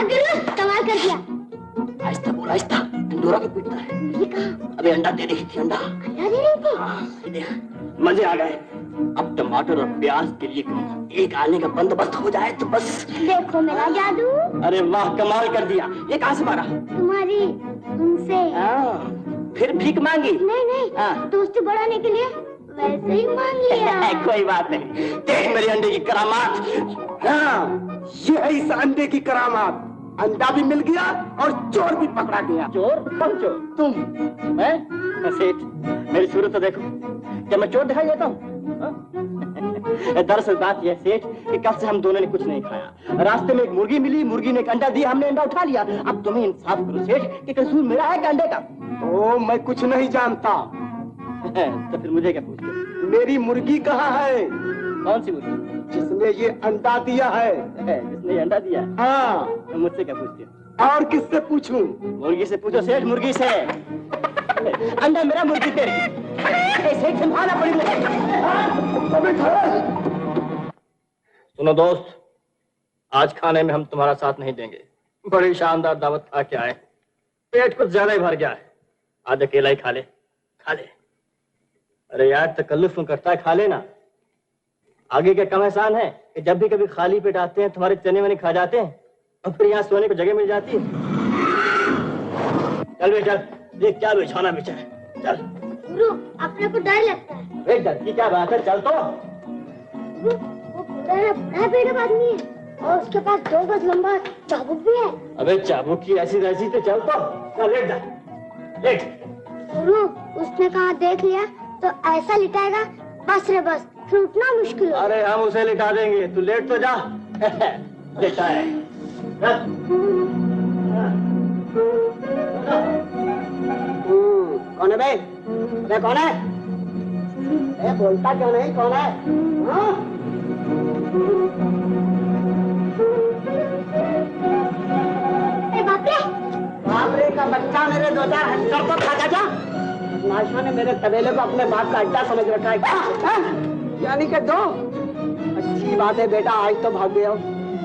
गुरु, कमाल कर दिया। आहिस्ता बोल, आहिस्ता, ढिंढोरा क्यों पीटता है? ये कहाँ? अबे अंडा दे रही थी, अंडा। अंडा दे रही थी? हाँ, ये देख, मजे आ गए। अब टमाटर और प्याज के लिए एक आने का बंदोबस्त हो जाए तो बस। देखो मेरा जादू। अरे वाह, कमाल कर दिया। ये कहाँ से मारा? तुम्हारी उनसे। फिर भीख मांगी? नहीं, दोस्ती बढ़ाने के लिए वैसे ही मांग लिया। कोई बात नहीं, देख मेरे अंडे की करामात। हाँ, ये है इस अंडे की करामात। अंडा भी मिल गया और चोर भी पकड़ा गया। चोर? कौन चोर? तुम? मैं? सेठ, मेरी सूरत तो देखो, क्या मैं चोर दिखाई देता हूँ? दरअसल बात यह सेठ कि कल से हम दोनों ने कुछ नहीं खाया। रास्ते में एक मुर्गी मिली, मुर्गी ने एक अंडा दिया, हमने अंडा उठा लिया। अब तुम्हें इंसाफ करो सेठ कि कसूर मेरा है कि अंडे का? ओ, मैं कुछ नहीं जानता। तो फिर मुझे क्या पूछते? मेरी मुर्गी कहाँ है? कौन सी मुर्गी? जिसने ये अंडा दिया है। जिसने ये अंडा दिया? हाँ। तो मुझसे क्या पूछते? और किससे पूछूं? मुर्गी से पूछो सेठ, मुर्गी से। अंडा मेरा, मुर्गी तेरी। सेठ संभालना पड़ेगा। सुनो दोस्त, आज खाने में हम तुम्हारा साथ नहीं देंगे। बड़ी शानदार दावत खा के आए, पेट कुछ ज्यादा ही भर गया है। आज अकेला ही खा ले, खा ले। अरे यार तकल्लुफ क्यों करता है, खा लेना। आगे क्या कम एहसान है कि जब भी कभी खाली पेट आते हैं तुम्हारे चने वने खा जाते हैं और फिर यहाँ सोने को जगह मिल जाती है। चल बे चल, देख क्या बिछौना बिछा है, चल। गुरु, अपने को डर लगता है। डर की क्या बात है, चल तो। गुरु, वो बड़ा बेड़ब आदमी है और उसके पास 2 गज लंबा चाबुक भी है। अबे चाबुक की ऐसी वैसी तो चल तो, चल लेट जा, लेट। गुरु, उसने कहा देख लिया तो ऐसा लिटाएगा, बस रे बस, फिर उठना मुश्किल है। अरे हम उसे लिटा देंगे, तू लेट तो जा। लेटा है। कौन है बे? अरे कौन है? बोलता क्यों नहीं, कौन है? बाप रे का बच्चा, मेरे 2-4 हंटर को खा जा। नाशा ने मेरे तबेले को अपने बाप का अड्डा समझ रखा है। यानी कि 2? अच्छी बात है बेटा, आज तो भाग गए हो,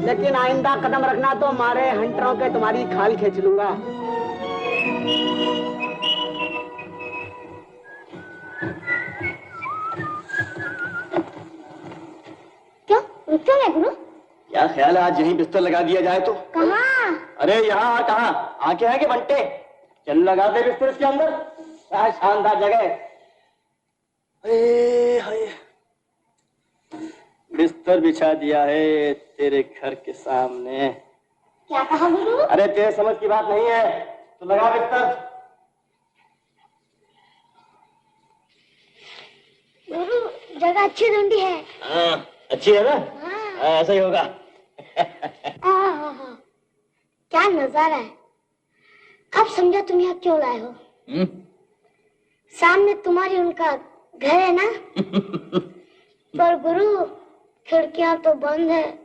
लेकिन आइंदा कदम रखना तो हमारे हंटरों के तुम्हारी खाल खींच लूंगा। क्यों रुक क्यों गए गुरु? क्या ख्याल है आज यहीं बिस्तर लगा दिया जाए तो? कहाँ? अरे यहाँ और कहाँ, आंखें हैं कि बंटे? चल लगा दे बिस्तर इसके अंदर, क्या शानदार जगह। बिस्तर बिछा दिया है तेरे घर के सामने। क्या कहा गुरु? अरे तेरे समझ की बात नहीं है, तो लगा बिस्तर। गुरु, जगह अच्छी ढूंढी है। हाँ, अच्छी है ना? हाँ, ऐसा ही होगा। क्या नजारा है। अब समझा तुम यहाँ क्यों लाए हो। सामने तुम्हारी उनका घर है ना? पर गुरु, खिड़कियां तो बंद है।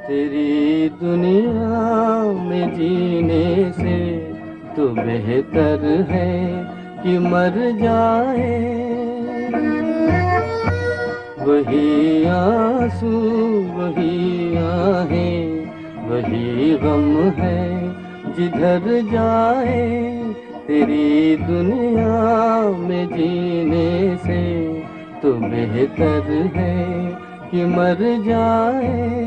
तेरी दुनिया में जीने से तो बेहतर है कि मर जाए। वही आंसू वही आहें वही गम है जिधर जाए। तेरी दुनिया में जीने से तो बेहतर है कि मर जाए।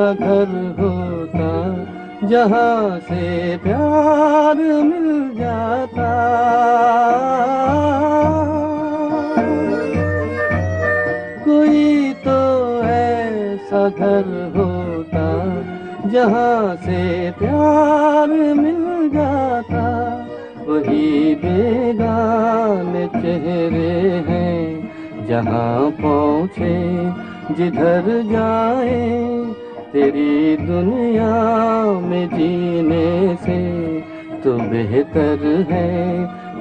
ऐसा घर होता जहाँ से प्यार मिल जाता। कोई तो ऐसा घर होता जहाँ से प्यार मिल जाता। वही बेगाने चेहरे हैं जहाँ पहुँचे जिधर जाए। तेरी दुनिया में जीने से तो बेहतर है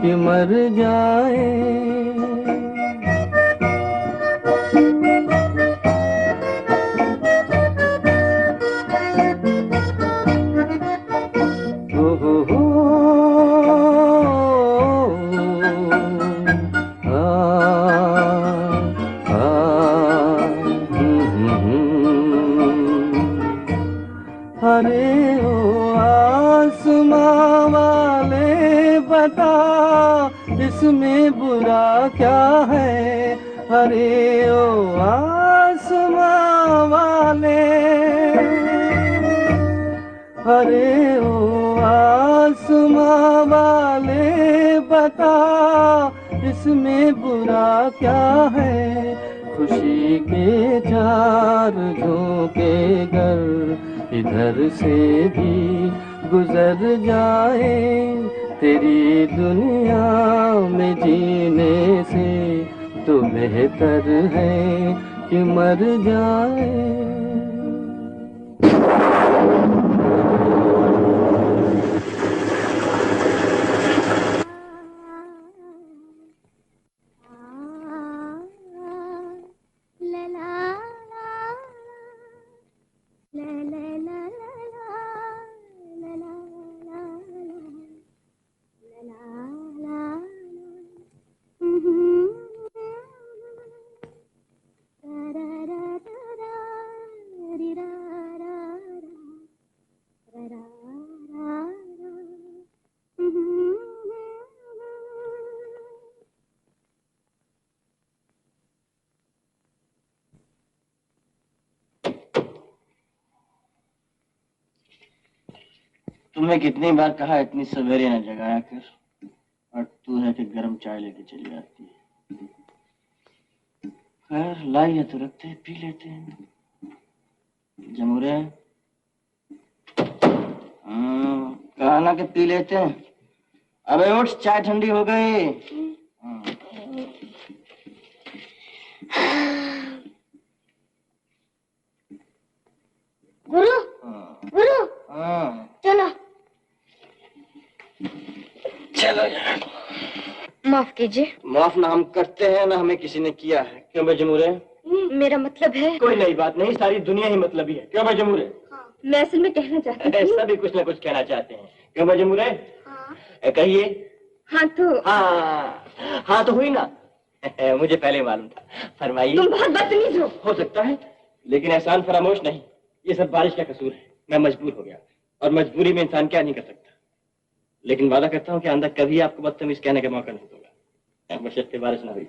कि मर जाए। अरे ओ आसमां वाले बता इसमें बुरा क्या है। अरे ओ आसमां वाले, अरे ओ आसमां वाले बता इसमें बुरा क्या है। खुशी के चार झोंके गर इधर से भी गुजर जाए। तेरी दुनिया में जीने से तो बेहतर है कि मर जाए। तुम्हें कितनी बार कहा इतनी सवेरे न जगाया कर, और तू है कि गर्म चाय लेके चली आती है। खैर लाई है तो रखते हैं, पी लेते हैं। जमूरे कहा ना कि पी लेते हैं। अबे उठ, चाय ठंडी हो गई। गुरु, गुरु, चलो चलो यार। माफ कीजिए। माफ ना हम करते हैं ना हमें किसी ने किया है। क्यों भाई जमूरे? मेरा मतलब है। कोई नई बात नहीं, सारी दुनिया ही मतलबी है। क्यों भाई जमूरे? मैं असल में कहना चाहती थी। सभी कुछ ना कुछ कहना चाहते हैं। क्यों भाई जमूरे? कहिए। हाँ तो हाँ तो हुई ना। मुझे पहले मालूम था। फरमाइए। तुम बहुत बदतमीज हो सकता है, लेकिन एहसान फरामोश नहीं। ये सब बारिश का कसूर है। मैं मजबूर हो गया, और मजबूरी में इंसान क्या नहीं कर सकता। लेकिन वादा करता हूँ कि आंदा कभी आपको बदतमीज कहने का मौका नहीं दूंगा। बशर्ते के बारिश ना हुई।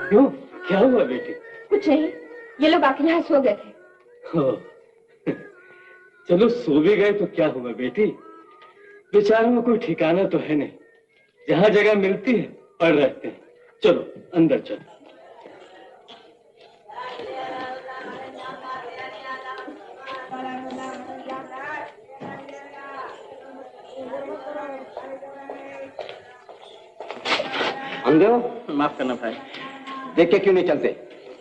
क्यों, क्या हुआ बेटी? कुछ नहीं, ये लोग आके यहाँ सो गए थे। चलो सो भी गए तो क्या हुआ बेटी, बेचारों में कोई ठिकाना तो है नहीं। जहाँ जगह मिलती है पड़ रहते हैं। चलो अंदर चलो। हमदेव, माफ करना भाई। देख के क्यों नहीं चलते?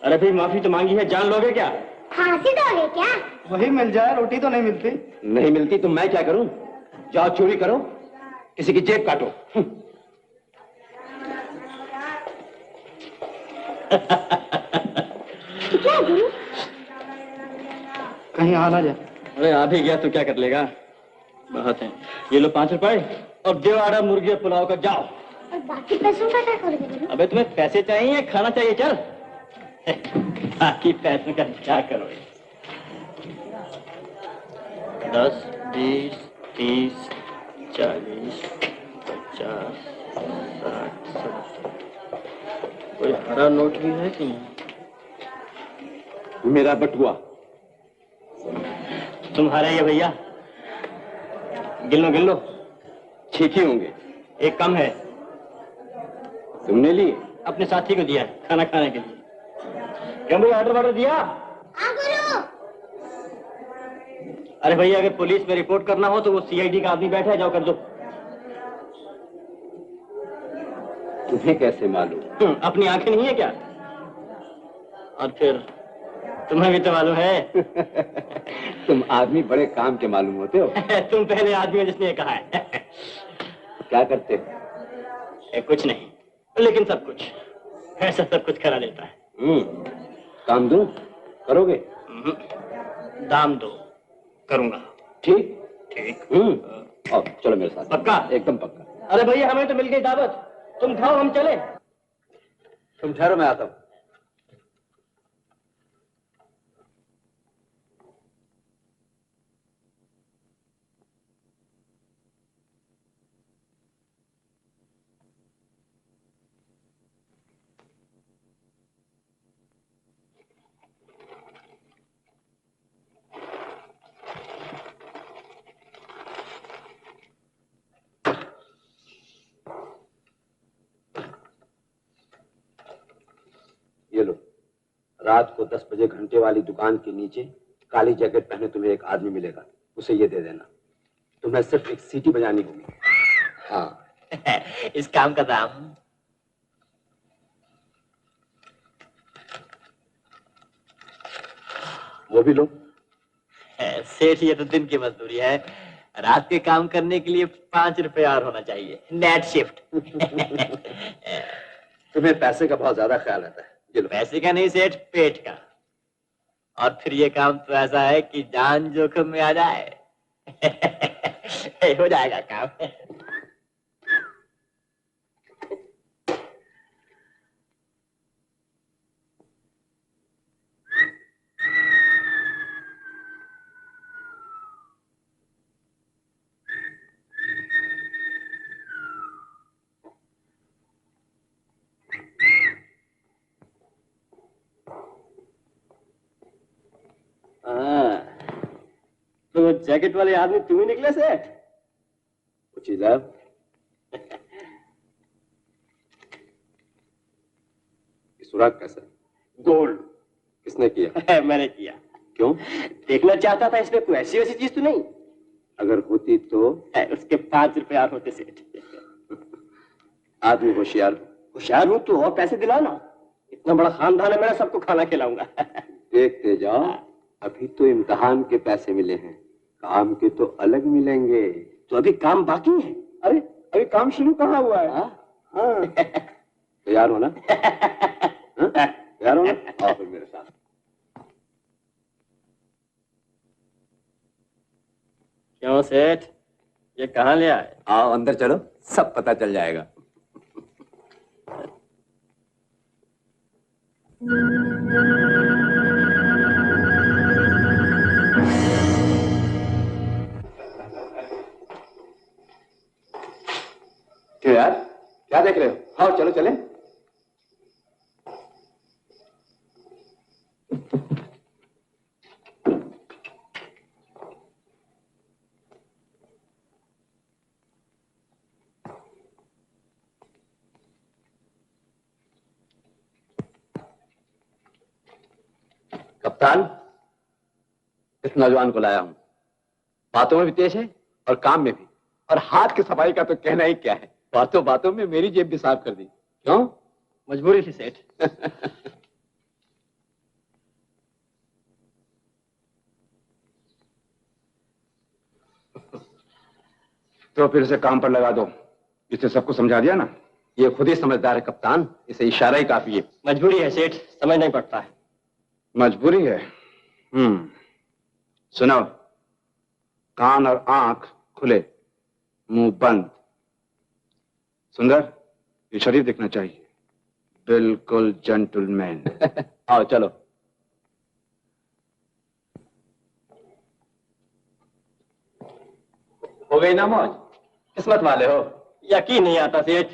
अरे भाई माफी तो मांगी है, जान लोगे क्या? फांसी दोगे क्या? वही मिल जाए, रोटी तो नहीं मिलती। नहीं मिलती तो मैं क्या करूं? जाओ चोरी करो, किसी की जेब काटो। क्या गुरु? कहीं आ ना जाए। अरे आ भी गया तो क्या कर लेगा, बहुत है। ये लो 5 रुपए और देव आड़ा मुर्गी और पुलाव का, जाओ। और बाकी पैसों का क्या करोगे गुरु? अबे तुम्हें पैसे चाहिए, खाना चाहिए, चल। बाकी पैसों का क्या करोगे? 10, 20, 30, 40, 50, कोई हरा नोट भी है कि नहीं? मेरा बटुआ। तुम्हारे ये भैया, गिन लो। ठीक ही होंगे। एक कम है। तुमने लिए? अपने साथी को दिया है खाना खाने के लिए। क्यों भाई, ऑर्डर दिया? हाँ गुरु। अरे भैया, अगर पुलिस में रिपोर्ट करना हो तो वो सीआईडी का आदमी बैठा है, जाओ कर दो। तुम्हें कैसे मालूम? अपनी आंखें नहीं है क्या? और फिर तुम्हें भी तो मालूम है। तुम आदमी बड़े काम के मालूम होते हो। तुम पहले आदमी हो जिसने ये कहा है। क्या करते हो? कुछ नहीं, लेकिन सब कुछ, ऐसा सब कुछ करा लेता है। काम दूं? करोगे? दाम दो, करूंगा। ठीक। और चलो मेरे साथ। पक्का? एकदम पक्का। अरे भैया, हमें तो मिल गई दावत, तुम खाओ हम चले। तुम ठहरो, मैं आता हूं। ये लो, रात को 10 बजे घंटे वाली दुकान के नीचे काली जैकेट पहने तुम्हें एक आदमी मिलेगा, उसे ये दे देना। तुम्हें सिर्फ एक सीटी बजानी होगी। हाँ। इस काम का दाम? वो भी लो। सेठ, ये तो दिन की मजदूरी है, रात के काम करने के लिए 5 रुपए और होना चाहिए, नाइट शिफ्ट। तुम्हें पैसे का बहुत ज्यादा ख्याल रहता है। ये लो। पैसे का नहीं सेठ, पेट का। और फिर ये काम तो ऐसा है कि जान जोखिम में आ जाए। हो जाएगा काम। तो वो जैकेट वाले आदमी तुम ही निकले सेठ? सुराग कैसा? गोल्ड। किसने किया? मैंने किया। क्यों? देखना चाहता था इसमें कोई ऐसी वैसी चीज तो नहीं। अगर होती तो? उसके 5 रुपए और होते सेठ। आदमी होशियार। होशियार हूं तो और पैसे दिलाओ ना, इतना बड़ा खानदान है मेरा, सबको खाना खिलाऊंगा। देखते जाओ, अभी तो इम्तिहान के पैसे मिले हैं, काम के तो अलग मिलेंगे। तो अभी काम बाकी है? अरे अभी काम शुरू कहाँ हुआ है? हाँ। तैयार हो ना? तैयार हो ना? आओ फिर मेरे साथ। क्यों सेठ, ये कहाँ ले आए? आओ अंदर चलो, सब पता चल जाएगा। क्यों यार, क्या देख रहे हो? आओ चलो चलें। कप्तान, इस नौजवान को लाया हूं। बातों में भी तेज है और काम में भी, और हाथ की सफाई का तो कहना ही क्या है। बातों बातों में मेरी जेब भी साफ कर दी। क्यों? मजबूरी थी सेठ। तो फिर इसे काम पर लगा दो। इसे सबको समझा दिया ना? ये खुद ही समझदार है कप्तान, इसे इशारा ही काफी है। मजबूरी है सेठ, समझ नहीं पड़ता है। मजबूरी है? सुनो, कान और आंख खुले, मुंह बंद। सुंदर, ये शरीफ दिखना चाहिए, बिल्कुल जेंटलमैन। आओ चलो। हो गई ना मौज? किस्मत वाले हो। यकीन नहीं आता सेठ,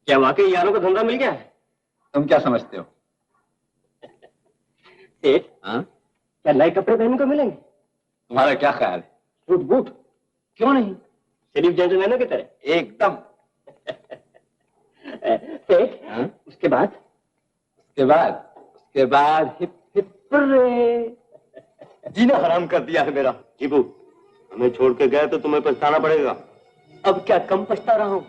क्या वाकई यारों को धंधा मिल गया है? तुम क्या समझते हो? सेठ, हाँ? क्या नए कपड़े पहनने को मिलेंगे? तुम्हारा क्या ख्याल है? Suit boot? क्यों नहीं, सिर्फ जेंटलमैनों की तरह। एकदम। सेठ, हाँ? उसके बाद? उसके बाद हिप हिप हुर्रे। जीना हराम कर दिया है मेरा। जीबू, हमें छोड़ के गए तो तुम्हें पछताना पड़ेगा। अब क्या कम पछता रहा हूं?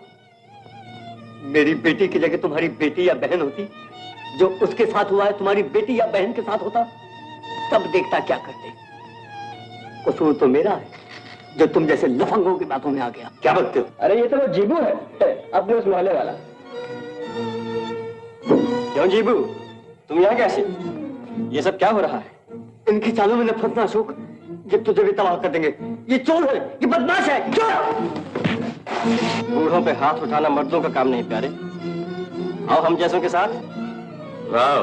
मेरी बेटी की जगह तुम्हारी बेटी या बहन होती, जो उसके साथ हुआ है तुम्हारी बेटी या बहन के साथ होता, तब देखता क्या करते। कसूर तो मेरा है जो तुम जैसे लफंगों की बातों में आ गया। क्या बकते हो? अरे ये तो वो जीबू है, अपने उस मोहल्ले वाला। क्यों जीबू, तुम यहाँ कैसे? ये सब क्या हो रहा है? इनकी चालों में नफरत ना अशोक, ये तुझे भी तबाह कर देंगे। ये चोर है, ये बदमाश है, चोर। बूढ़ों पे हाथ उठाना मर्दों का काम नहीं प्यारे। आओ हम जैसों के साथ। वाह,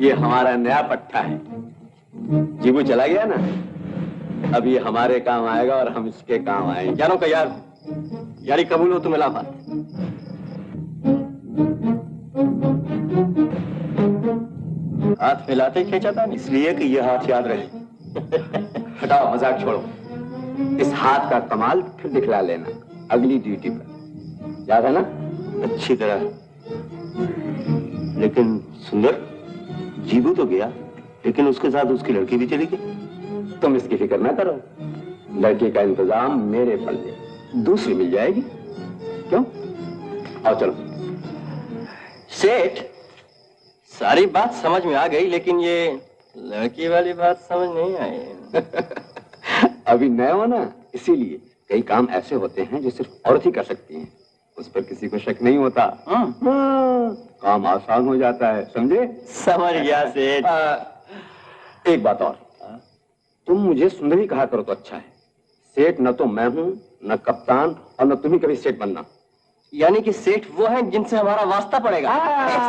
ये हमारा नया पट्टा है। जीबू चला गया ना, अब ये हमारे काम आएगा और हम इसके काम आएंगे। यारों का यार, यारी कबूल हो तो मिला बात। हाथ मिलाते खींचा था, इसलिए कि ये हाथ याद रहे। हटाओ, मजाक छोड़ो। इस हाथ का कमाल फिर दिखला लेना अगली ड्यूटी पर, याद है ना? अच्छी तरह। लेकिन सुंदर, जीबू तो गया, लेकिन उसके साथ उसकी लड़की भी चली गई। तुम इसकी फिक्र ना करो, लड़की का इंतजाम मेरे पल्ले, दूसरी मिल जाएगी। क्यों? आओ चलो। सेठ, सारी बात समझ में आ गई, लेकिन ये लड़की वाली बात समझ नहीं आई। अभी नए हो ना, इसीलिए कई काम ऐसे होते हैं जो सिर्फ औरत ही कर सकती हैं, उस पर किसी को शक नहीं होता। हाँ, काम आसान हो जाता है, समझे? समझ गया सेठ। एक बात और, तुम मुझे सुंदरी कहा करो तो अच्छा है। सेठ न तो मैं हूं, न कप्तान, और न तुम्ही कभी सेठ बनना। यानी कि सेठ वो हैं जिनसे हमारा वास्ता पड़ेगा।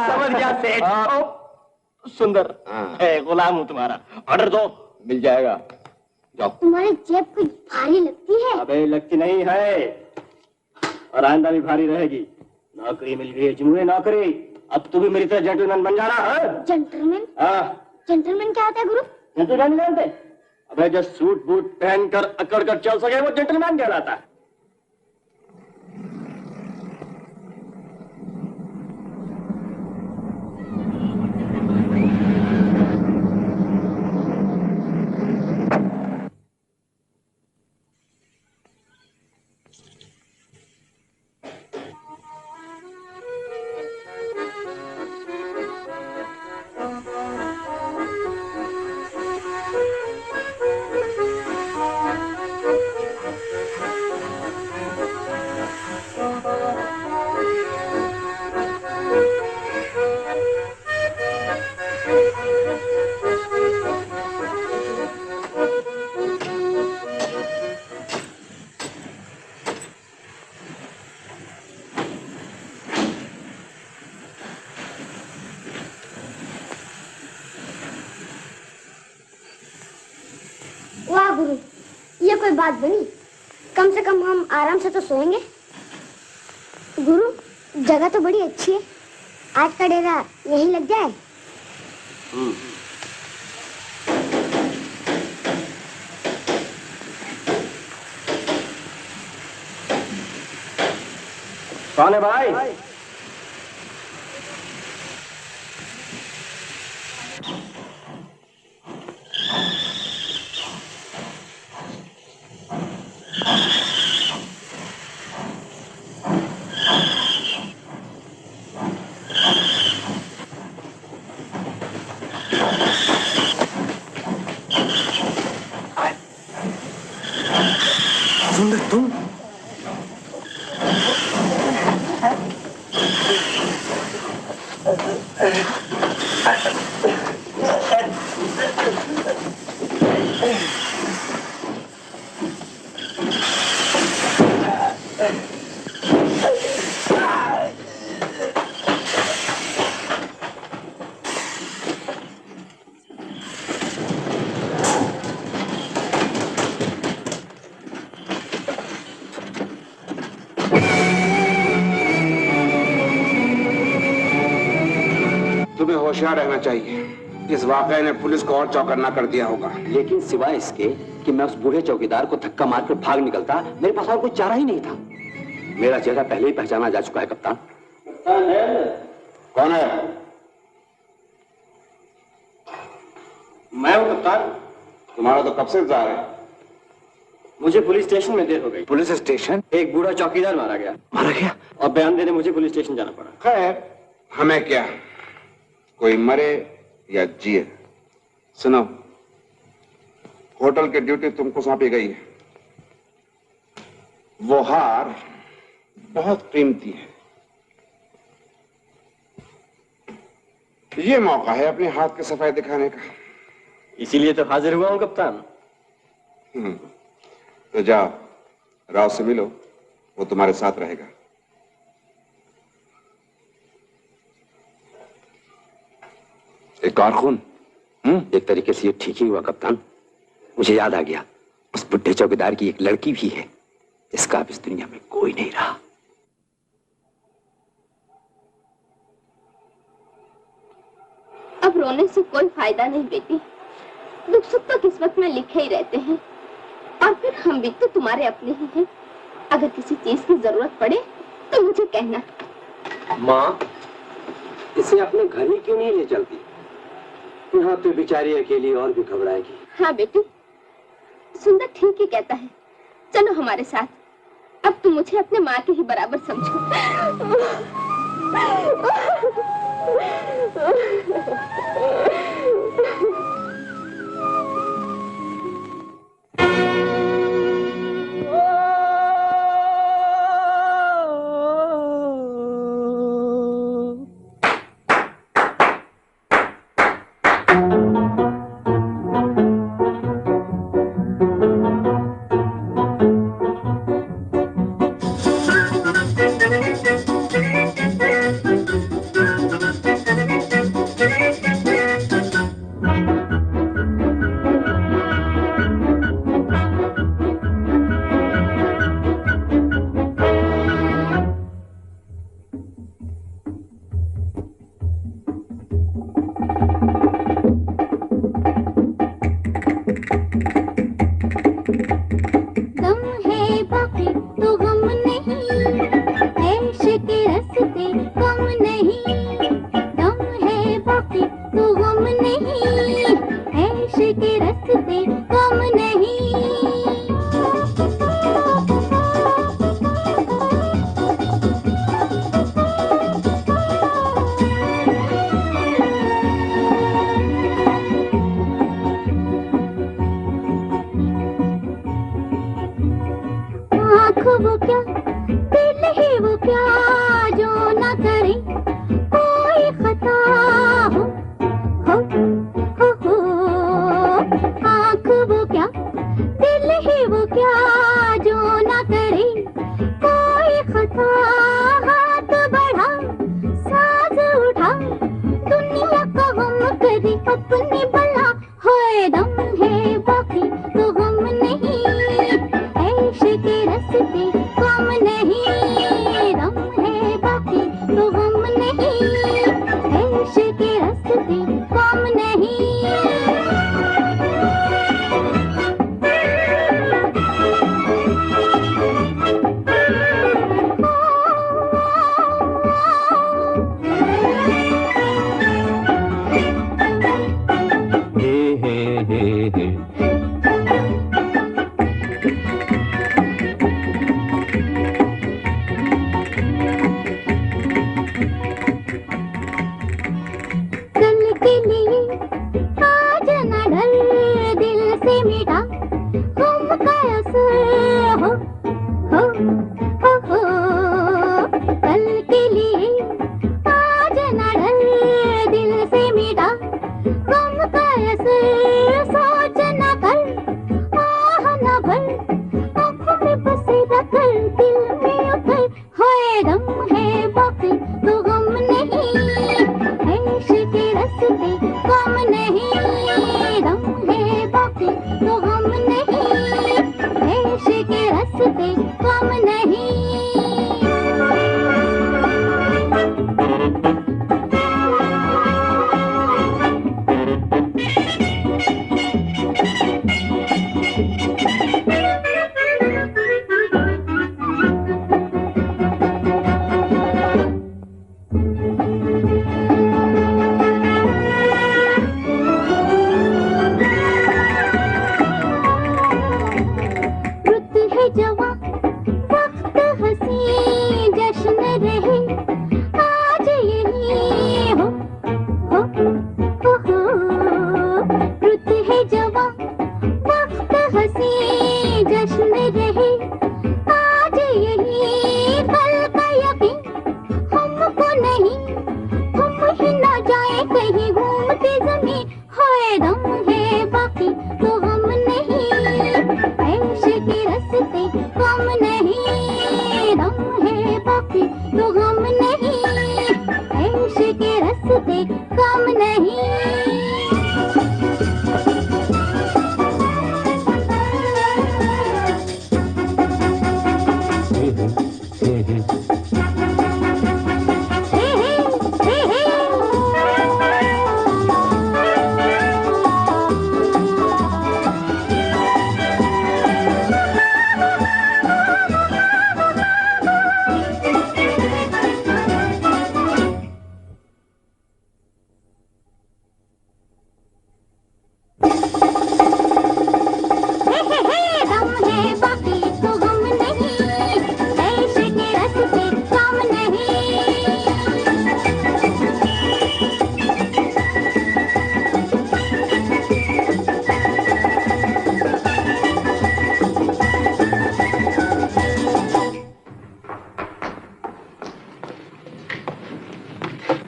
समझ गया सेठ। सुंदर, गुलाम हूं तुम्हारा, ऑर्डर दो। मिल जाएगा, जाओ। तुम्हारी जेब कुछ भारी लगती है। अबे लगती नहीं है, और आइंदा भी भारी रहेगी। नौकरी मिल गई है जिमुए, नौकरी। अब तू भी मेरी तरह जेंटलमैन बन जाना है। जेंटलमैन? जेंटलमैन क्या होता है गुरु? जेंटलमैन जानते? अबे जो सूट बूट पहनकर अकड़ कर चल सके वो जेंटलमैन कहलाता है। वाह गुरु, ये कोई बात बनी? कम से कम हम आराम से तो सोएंगे। गुरु, जगह तो बड़ी अच्छी है, आज का डेरा यहीं लग जाए। कौन है भाई? सुंदर, तुम? होशियार रहना चाहिए। इस वाकये ने पुलिस को और चौकन्ना कर दिया होगा। लेकिन सिवाय इसके कि मैं उस बूढ़े चौकीदार को धक्का मारकर भाग निकलता, मेरे पास और कोई चारा ही नहीं था। मेरा चेहरा पहले ही पहचाना जा चुका है कप्तान। कौन है? मैं हूँ कप्तान। तुम्हारा तो कब से इंतजार है। मुझे पुलिस स्टेशन में देर हो गई। Police station? एक बूढ़ा चौकीदार मारा गया। मारा गया? और बयान देने मुझे पुलिस स्टेशन जाना पड़ा। खैर, हमें क्या, कोई मरे या जिए। सुनो, होटल की ड्यूटी तुमको सौंपी गई है। वो हार बहुत कीमती है। ये मौका है अपने हाथ की सफाई दिखाने का। इसीलिए तो हाजिर हुआ हूँ कप्तान। तो जाओ, राव से मिलो, वो तुम्हारे साथ रहेगा। एक और खून? एक तरीके से ये ठीक ही हुआ कप्तान। मुझे याद आ गया, उस बुढ़े चौकीदार की एक लड़की भी है। इसका अब इस दुनिया में कोई नहीं रहा। अब रोने से कोई फायदा नहीं बेटी। दुख सुख तो किस्मत में लिखे ही रहते हैं। और फिर हम भी तो तुम्हारे अपने ही हैं। अगर किसी चीज की जरूरत पड़े तो मुझे कहना। माँ, इसे अपने घर ही क्यों नहीं ले चलती? यहाँ तो बेचारी अकेली और भी घबराएगी। हाँ बेटी, सुंदर ठीक ही कहता है। चलो हमारे साथ। अब तुम मुझे अपने माँ के ही बराबर समझो। से जश्न रहे आज यही पल का यकीन हमको नहीं, हम ही ना जाए कहीं घूमते जमीन, हाय दम है बाकी तो हम नहीं, ऐश के रास्ते कम नहीं, दम है बाकी तो हम नहीं, ऐश के रास्ते कम नहीं।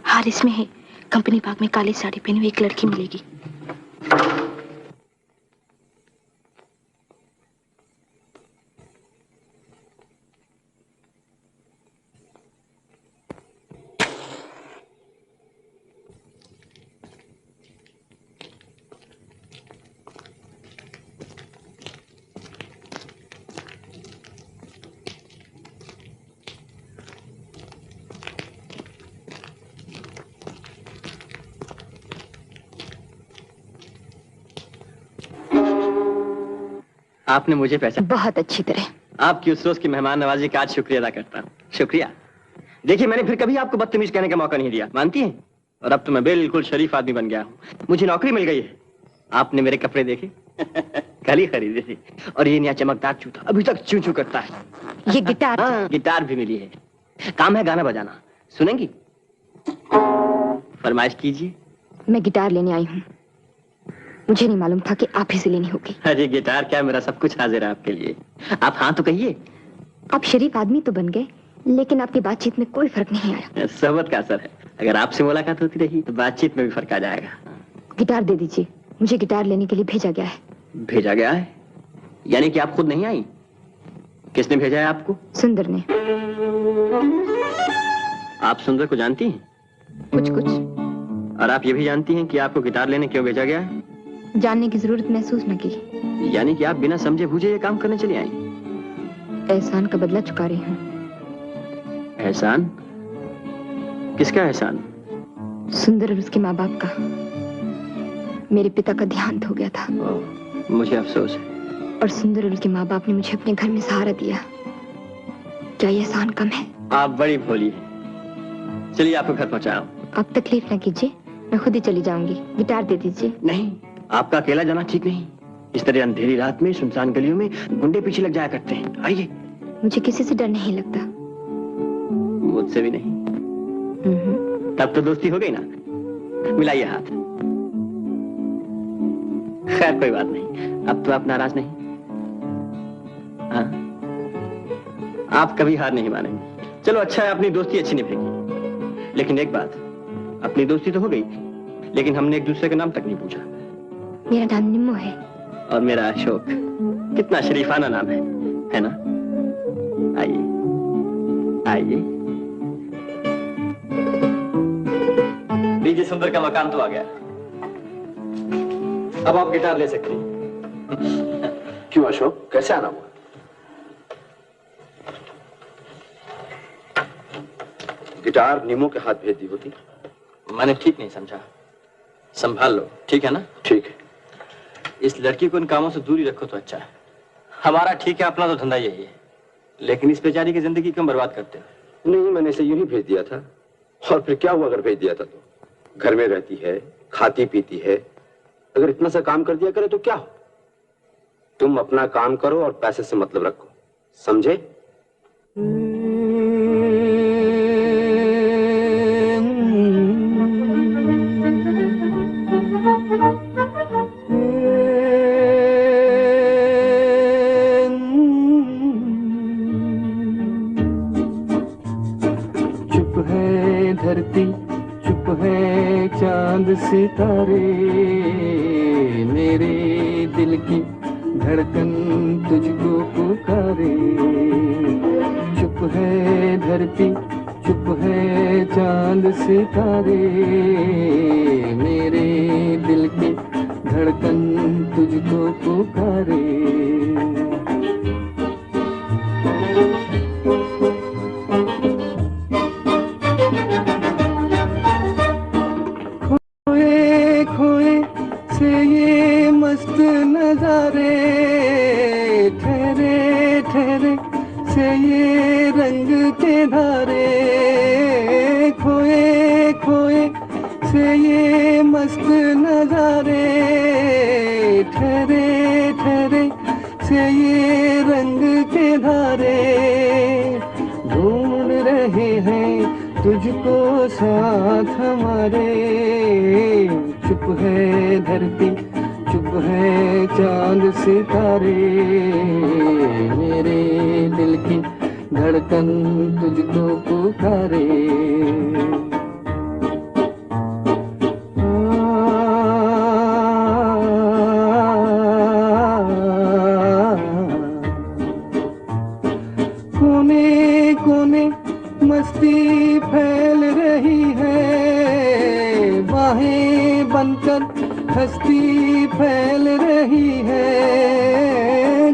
हार इसमें है, कंपनी बाग में काली साड़ी पहनी हुई एक लड़की मिलेगी। आपने मुझे पहचाना बहुत अच्छी तरह। आपकी उस रोज की मेहमान नवाजी का आज शुक्रिया अदा करता हूँ। शुक्रिया। देखिए मैंने फिर कभी आपको बदतमीज कहने का मौका नहीं दिया, मानती हैं? और अब तो मैं बिल्कुल शरीफ आदमी बन गया हूँ, मुझे नौकरी मिल गई है। आपने मेरे कपड़े देखे? कल ही खरीदे थे और ये नया चमकदार जूता अभी तक चू चू करता है। ये गिटार? हाँ, गिटार भी मिली है। काम है गाना बजाना, सुनेंगी? फरमाइश कीजिए। मैं गिटार लेने आई हूँ, मुझे नहीं मालूम था कि आप ही से लेनी होगी। अरे गिटार क्या, मेरा सब कुछ हाजिर है आपके लिए। आप हाँ तो कहिए। आप शरीफ आदमी तो बन गए, लेकिन आपकी बातचीत में कोई फर्क नहीं आया। सोबत का असर है, अगर आपसे मुलाकात होती रही तो बातचीत में भी फर्क आ जाएगा। गिटार दे दीजिए, मुझे गिटार लेने के लिए भेजा गया है। भेजा गया है? यानी कि आप खुद नहीं आई? किसने भेजा है आपको? सुंदर ने। आप सुंदर को जानती हैं? कुछ कुछ। और आप ये भी जानती हैं कि आपको गिटार लेने क्यों भेजा गया है? जानने की जरूरत महसूस न की। यानी कि आप बिना समझे बूझे ये काम करने चली आई? एहसान का बदला चुका रही हूँ। एहसान? किसका एहसान? सुंदर और उसके माँ बाप का। मेरे पिता का देहांत हो गया था। मुझे अफसोस है। और सुंदर और उसके माँ बाप ने मुझे अपने घर में सहारा दिया। क्या ये एहसान कम है? आप बड़ी भोली हैं। चलिए आपको घर पहुँचाऊं। आप तकलीफ न कीजिए, मैं खुद ही चली जाऊंगी। गिटार दे दीजिए। नहीं, आपका अकेला जाना ठीक नहीं। इस तरह अंधेरी रात में सुनसान गलियों में गुंडे पीछे लग जाया करते हैं। आइए। मुझे किसी से डर नहीं लगता। मुझसे भी नहीं। तब तो दोस्ती हो गई ना। मिलाइए हाथ। खैर कोई बात नहीं, अब तो आप नाराज नहीं। हाँ? आप कभी हार नहीं मानेंगे। चलो अच्छा है, अपनी दोस्ती अच्छी निभेगी। लेकिन एक बात, अपनी दोस्ती तो हो गई, लेकिन हमने एक दूसरे का नाम तक नहीं पूछा। मेरा नाम निम्मो है। और मेरा अशोक। कितना शरीफाना नाम है ना? आइए आइए। लीजिए, सुंदर का मकान तो आ गया। अब आप गिटार ले सकती हैं। क्यों अशोक, कैसे आना हुआ? गिटार नीमो के हाथ भेज दी होती। मैंने ठीक नहीं समझा। संभाल लो, ठीक है ना? ठीक है। इस लड़की को इन कामों से दूरी रखो तो अच्छा है। हमारा ठीक है, अपना तो धंधा यही है, लेकिन इस बेचारी की जिंदगी क्यों बर्बाद करते हो? नहीं, मैंने इसे यूं ही भेज दिया था। और फिर क्या हुआ अगर भेज दिया था तो? घर में रहती है, खाती पीती है, अगर इतना सा काम कर दिया करे तो क्या हो? तुम अपना काम करो और पैसे से मतलब रखो, समझे? धरती, चुप है चांद सितारे, मेरे दिल की धड़कन तुझको पुकारे। चुप है धरती, चुप है चांद सितारे, मेरे दिल की धड़कन तुझको पुकारे। खोए खोए से ये मस्त नजारे, ठहरे ठहरे से ये रंग के धारे, खोए खोए से ये मस्त नजारे, ठहरे ठहरे से ये रंग के धारे। ढूंढ रहे हैं तुझको साथ हमारे, चुप है धरती, चुप है चांद सितारे, मेरे दिल की धड़कन तुझको पुकारे। कोने कोने मस्ती फैल रही है, बाहें बनकर हस्ती फैल रही है।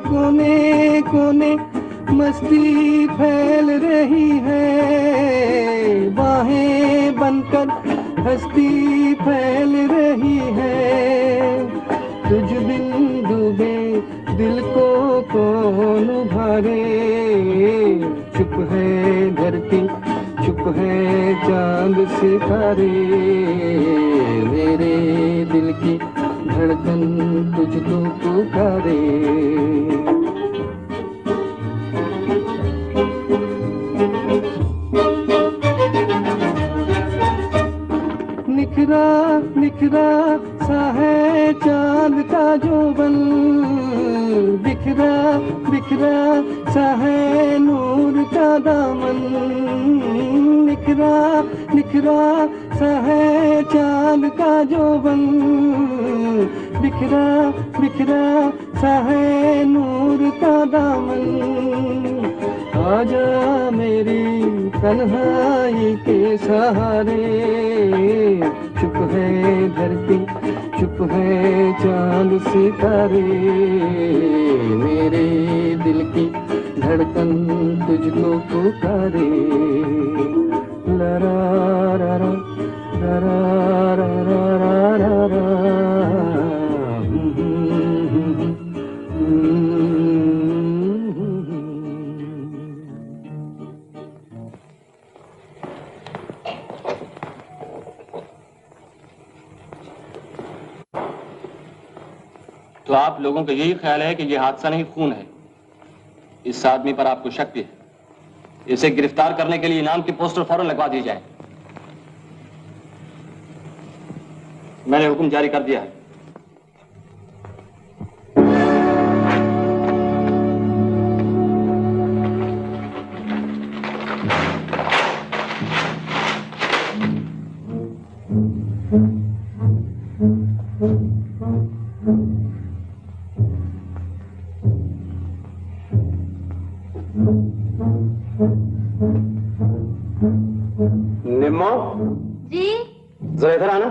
कोने कोने मस्ती फैल रही है, बाहें बनकर हस्ती फैल रही है। तुझ बिन डूबे दिल को कौन उभारे, चुप है धरती, चुप है चांद सितारे, मेरे दिल की धड़कन तुझको पुकारे। निखरा निखरा सा है चांद का जोबन, बिखरा बिखरा सा है नूर का दामन। निखरा निखरा सा है चांद का जोबन, बिखरा बिखरा सा है नूर का दामन। आजा मेरी तन्हाई के सहारे, चुप है धरती, चुप है चांद सितारे, मेरे दिल की धड़कन तुझको पुकारे। लरा रा रा रा रा रा रा रा। तो आप लोगों का यही ख्याल है कि यह हादसा नहीं खून है? इस आदमी पर आपको शक भी है? इसे गिरफ्तार करने के लिए इनाम की पोस्टर फौरन लगवा दी जाए। मैंने हुक्म जारी कर दिया है। निम्मो जी जरा इधर आना।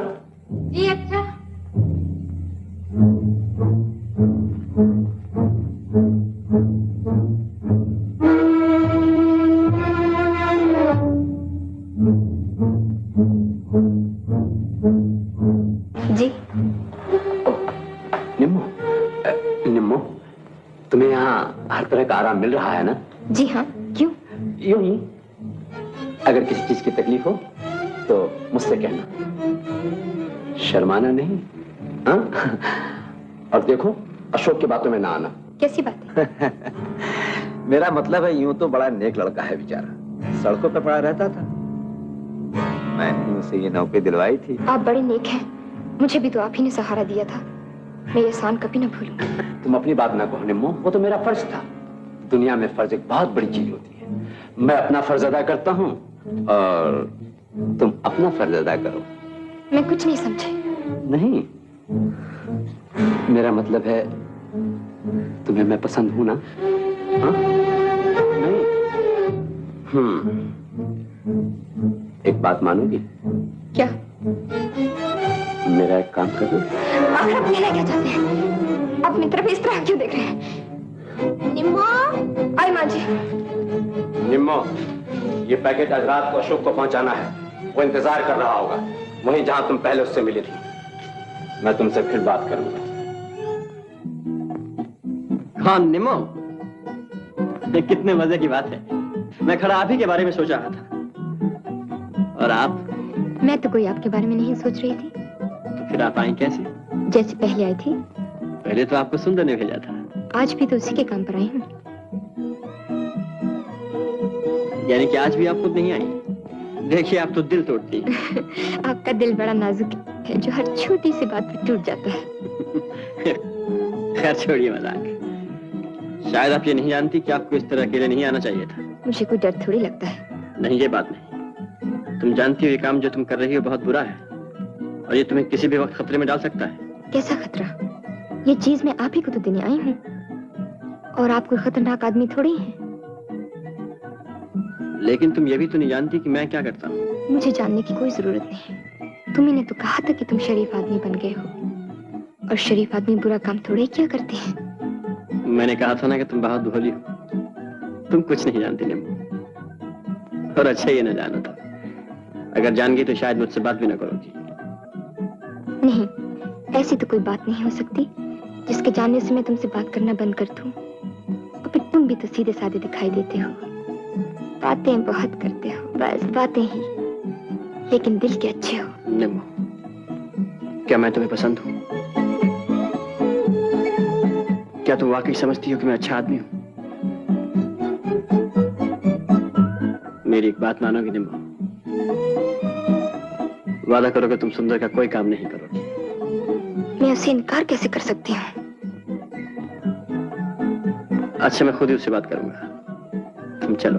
जी अच्छा। जी निम्मो निम्मो, तुम्हें यहाँ हर तरह का आराम मिल रहा है ना? जी हाँ, क्यों? यूं ही, अगर किसी चीज की तकलीफ हो तो मुझसे कहना, शर्माना नहीं। हाँ? और देखो, अशोक की बातों में ना आना। कैसी बात है? मेरा मतलब है, यूं तो बड़ा नेक लड़का है बेचारा, सड़कों पर पड़ा रहता था, मैंने उसे ये नौकरी दिलवाई थी। आप बड़े नेक हैं, मुझे भी तो आप ही ने सहारा दिया था, मैं ये एहसान कभी न भूलूंगी। तुम अपनी बात ना कहो निम्मो, वो तो मेरा फर्ज था। दुनिया में फर्ज एक बहुत बड़ी चीज होती है। मैं अपना फर्ज अदा करता हूँ और तुम अपना फर्ज अदा करो। मैं कुछ नहीं समझी। नहीं, मेरा मतलब है तुम्हें मैं पसंद हूं ना? हाँ? नहीं। एक बात मानोगी? क्या? मेरा एक काम कर दो। आखिर आप कहना क्या चाहते हैं? आप मेरी तरफ इस तरह क्यों देख रहे हैं? निम्मो, आई माँ जी। निम्मो, ये पैकेट आज रात को अशोक को पहुंचाना है। वो इंतजार कर रहा होगा, वहीं जहां तुम पहले उससे मिली थी। मैं तुमसे फिर बात करूंगा। हाँ निम्मो, ये कितने मजे की बात है। मैं खड़ा आप ही के बारे में सोच रहा था। और आप? मैं तो कोई आपके बारे में नहीं सोच रही थी। तो फिर आप आई कैसे? जैसे पहले आई थी। पहले तो आपको सुंदर ने भेजा था। आज भी तो उसी के काम पर आई हूँ। यानी कि आज भी आप खुद नहीं आई? देखिए आप तो दिल तोड़ती हैं। आपका दिल बड़ा नाजुक है जो हर छोटी सी बात पर टूट जाता है। खैर छोड़िए मजाक। शायद आप ये नहीं जानती कि आपको इस तरह अकेले नहीं आना चाहिए था। मुझे कोई डर थोड़ी लगता है। नहीं, ये बात नहीं। तुम जानती हो ये काम जो तुम कर रही हो बहुत बुरा है और ये तुम्हें किसी भी वक्त खतरे में डाल सकता है। कैसा खतरा? ये चीज मैं आप ही को तो देने आई हूँ और आप कोई खतरनाक आदमी थोड़ी हैं। लेकिन तुम ये भी तो नहीं जानती कि मैं क्या करता हूँ। मुझे जानने की कोई जरूरत नहीं। तुम्ही ने तो कहा था कि तुम शरीफ आदमी बन गए हो और शरीफ आदमी बुरा काम थोड़े क्या करते हैं। मैंने कहा था ना कि तुम बहुत भोली हो। तुम कुछ नहीं जानती निम्मो, और अच्छा ये न जानो था। अगर जान गई तो शायद मुझसे बात भी ना करोगी। नहीं, ऐसी तो कोई बात नहीं हो सकती जिसके जानने से मैं तुमसे बात करना बंद कर दूं। और फिर तुम भी तो सीधे साधे दिखाई देते हो। बातें बहुत करते हो, बस बातें ही, लेकिन दिल के अच्छे हो। निम्मो, क्या मैं तुम्हें पसंद हूँ? क्या तुम वाकई समझती हो कि मैं अच्छा आदमी हूँ? मेरी एक बात मानोगी निम्मो? वादा करो कि तुम सुंदर का कोई काम नहीं करोगी। मैं उसे इनकार कैसे कर सकती हूँ? अच्छा, मैं खुद ही उससे बात करूंगा। तुम चलो।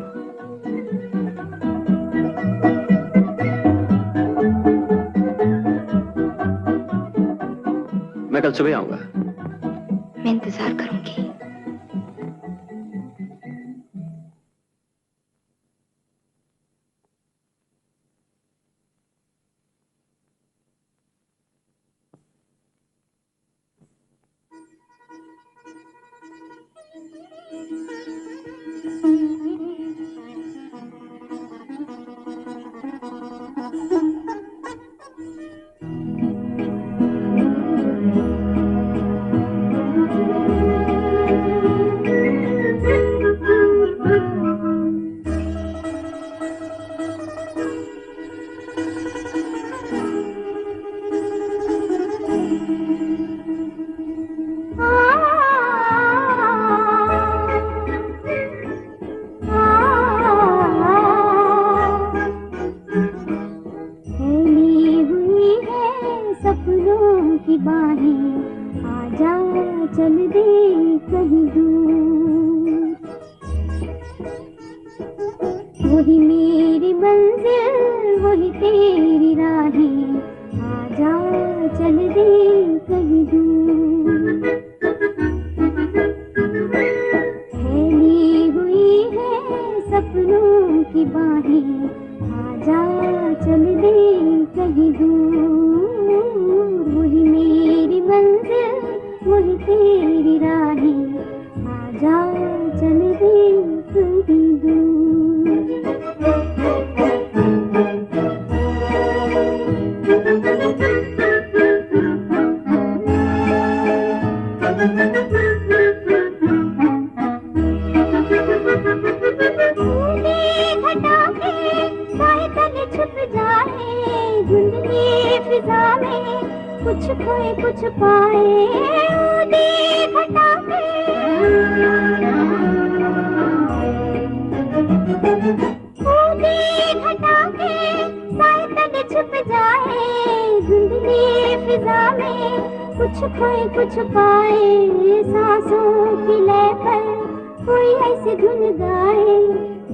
मैं कल सुबह आऊंगा। मैं इंतजार करूंगी।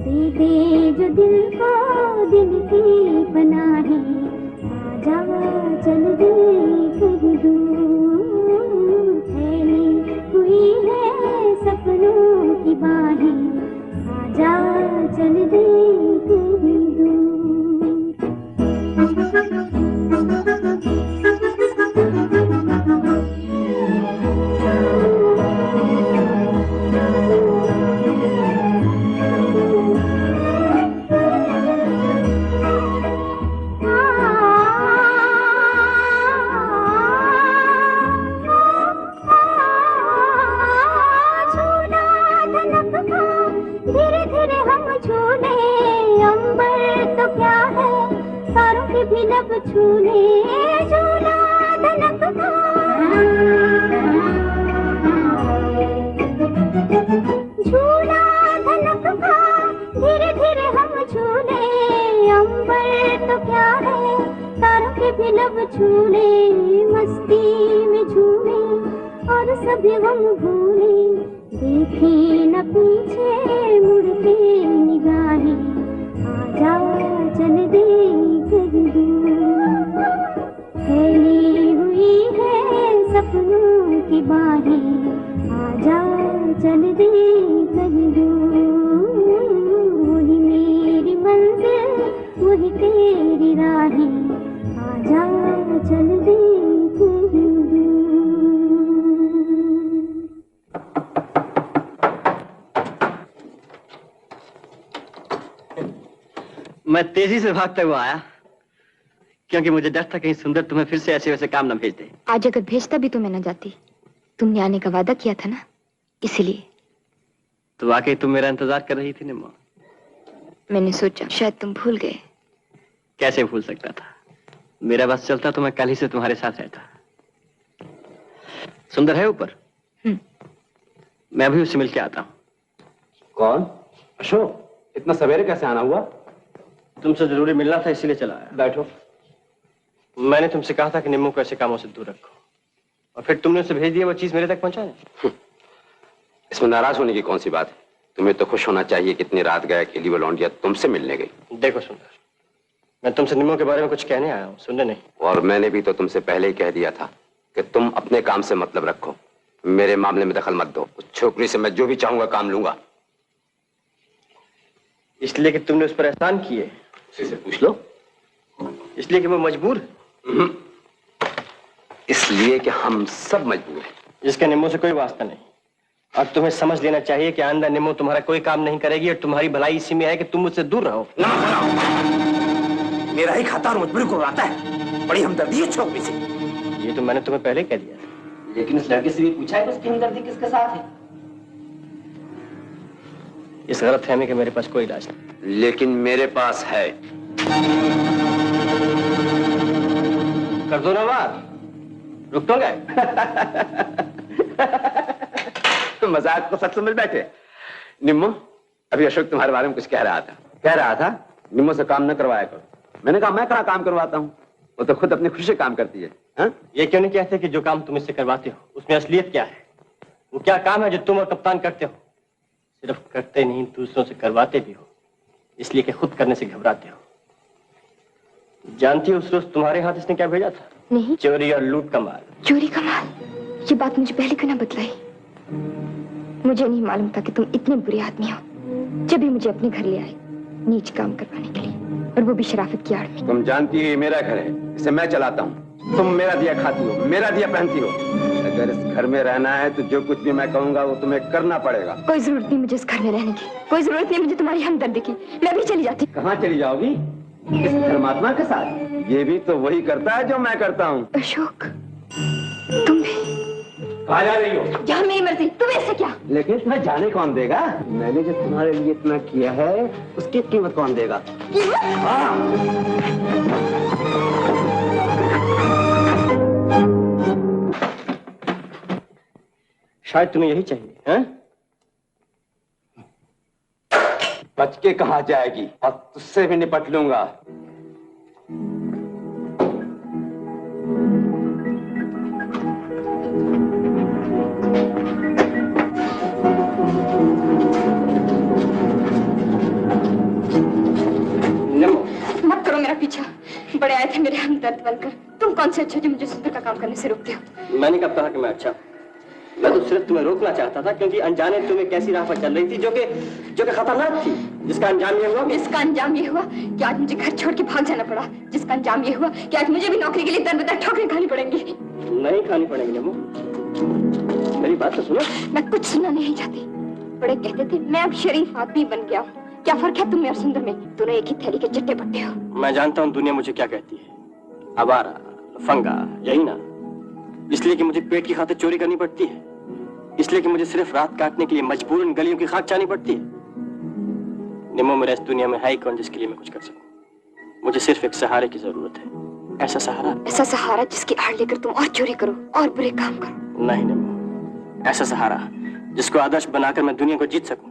दे दे जो दिल को दिल की पनाहे, आजा चल दे कहीं दूर, फैली हुई है सपनों की बाहें, आजा चल दे कहीं दूर। धीरे धीरे हम झूले, अंबर तो क्या है तारों के भी लब छूले, झूला धनक का झूला धनक का, धीरे धीरे हम झूले, अंबर तो क्या है तारों के भी लब छूले, मस्ती में झूले और सभी हम भूले, देखे न पीछे मुड़ के निगाहें, आजा चल दे कहीं दूर, फैली हुई है सपनों की बाहें, आजा चल दे कहीं दूर, वही मेरी मंजिल वही तेरी राहें, आजा चल दे कहीं दूर। मैं तेजी से भागता हुआ आया क्योंकि मुझे डर था कहीं सुंदर तुम्हें फिर से ऐसे वैसे काम न भेज दे। आज अगर भेजता भी तो मैं न जाती, तुमने आने का वादा किया था ना, इसलिए। तो वाकई तुम मेरा इंतजार कर रही थी निम्मो? मैंने सोचा शायद तुम भूल गए। कैसे भूल सकता था, मेरा बस चलता तो मैं कल ही से तुम्हारे साथ रहता। सुंदर है ऊपर? मैं भी उससे मिलके आता हूँ। कौन? अशोक? इतना सवेरे कैसे आना हुआ? तुमसे जरूरी मिलना था इसीलिए चला आया। बैठो। मैंने तुमसे कहा था कि निम्मो को ऐसे कामों से दूर रखो, और फिर तुमने उसे भेज दिया वो चीज मेरे तक पहुंचाने। इसमें नाराज होने की कौन सी बात है? तुम्हें तो खुश होना चाहिए कि इतनी रात गया अकेली वो लौंडिया तुमसे मिलने गई। देखो सुंदर, मैं तुमसे निम्मो के बारे में कुछ कहने आया हूँ, सुनने नहीं। और मैंने भी तो तुमसे पहले ही कह दिया था कि तुम अपने काम से मतलब रखो, मेरे मामले में दखल मत दो। उस छोकरी से मैं जो भी चाहूंगा काम लूंगा। इसलिए कि तुमने उस पर एहसान किए? उसी से पूछ लो। इसलिए कि वो मजबूर है? इसलिए कि हम सब मजबूर हैं। जिसका निम्मो से कोई वास्ता नहीं, और तुम्हें समझ लेना चाहिए कि आइंदा निम्मो तुम्हारा कोई काम नहीं करेगी, और तुम्हारी भलाई इसी में है कि तुम मुझसे दूर रहो। मेरा ही खाता और मजबूरी को उड़ाता है। बड़ी हमदर्दी है छोकरी से। ये तो मैंने तुम्हें पहले कह दिया था। लेकिन उस लड़के से भी पूछा है कि उसकी हमदर्दी किसके साथ है? इस गलतफहमी के मेरे पास कोई इलाज नहीं। लेकिन मेरे पास है। कर दो ना बात, रुक तो गए। मजाक को सच समझ बैठे। निम्मो, अभी अशोक तुम्हारे बारे में कुछ कह रहा था। निम्मो से काम न करवाया करो। मैंने कहा मैं कहाँ काम करवाता हूँ, वो तो खुद अपनी खुशी से काम करती है। हा? ये क्यों नहीं कहते कि जो काम तुम इससे करवाते हो उसमें असलियत क्या है? वो क्या काम है जो तुम और कप्तान करते हो? सिर्फ करते नहीं, दूसरों से करवाते भी हो, इसलिए कि खुद करने से घबराते हो। जानती हो उस रोज तुम्हारे हाथ इसने क्या भेजा था? नहीं। चोरी और लूट का माल। चोरी का माल? ये बात मुझे पहले क्यों ना बतलाई? मुझे नहीं मालूम था कि तुम इतने बुरे आदमी हो। जब भी मुझे अपने घर ले आए नीच काम करवाने के लिए, और वो भी शराफत की आड़ में। तुम जानती है मेरा घर है, इसे मैं चलाता हूँ। तुम मेरा दिया खाती हो, मेरा दिया पहनती हो। अगर इस घर में रहना है तो जो कुछ भी मैं कहूँगा वो तुम्हें करना पड़ेगा। कोई जरूरत नहीं मुझे इस घर में रहने की, कोई जरूरत नहीं मुझे तुम्हारी हमदर्दी की। मैं भी चली जाती। कहाँ चली जाओगी? इस धर्मात्मा के साथ? ये भी तो वही करता है जो मैं करता हूँ। अशोक, तुम भी कहाँ जा रही हो? जहाँ मेरी मर्जी, तुम्हें इससे क्या? लेकिन तुम्हें जाने कौन देगा? मैंने जो तुम्हारे लिए इतना किया है उसकी कीमत कौन देगा? शायद तुम्हें यही चाहिए, हैं? बच के कहाँ जाएगी, और तुझसे भी निपट लूंगा। मर्द बनकर तुम कौन से अच्छे जो मुझे सुंदर का काम करने से रोकते हो? मैंने कब कहा कि मैं अच्छा? मैं तो सिर्फ तुम्हें रोकना चाहता था, क्योंकि अनजाने तुम एक ऐसी राह पर चल रही थी जो कि खतरनाक थी, जिसका अंजाम ये हुआ। इसका अंजाम ये हुआ कि आज मुझे घर छोड़ के भाग जाना पड़ा, जिसका अंजाम ये हुआ कि आज मुझे भी नौकरी के लिए दर बदर ठोकरें खानी पड़ेंगी। नहीं खानी पड़ेंगी निम्मो, मेरी बात तो सुनो। मैं कुछ सुनना नहीं चाहती। बड़े कहते थे मैं अब शरीफ आदमी बन गया हूँ। क्या फर्क है तुम्हें और सुंदर में? दोनों एक ही थैली के चट्टे बट्टे हो। मैं जानता हूँ दुनिया मुझे क्या कहती है, आवारा, लफंगा, यही ना? इसलिए कि मुझे पेट की खातिर चोरी करनी पड़ती है, इसलिए कि मुझे सिर्फ रात काटने के लिए मजबूरन गलियों की खाक चाहनी पड़ती है। निम्मो, मेरा इस दुनिया में है ही कौन जिसके लिए मैं कुछ कर सकूं? मुझे सिर्फ एक सहारे की जरूरत है। ऐसा सहारा जिसकी आड़ लेकर तुम और चोरी करो और बुरे काम करो। नहीं निम्मो, ऐसा सहारा जिसको आदर्श बनाकर मैं दुनिया को जीत सकूं।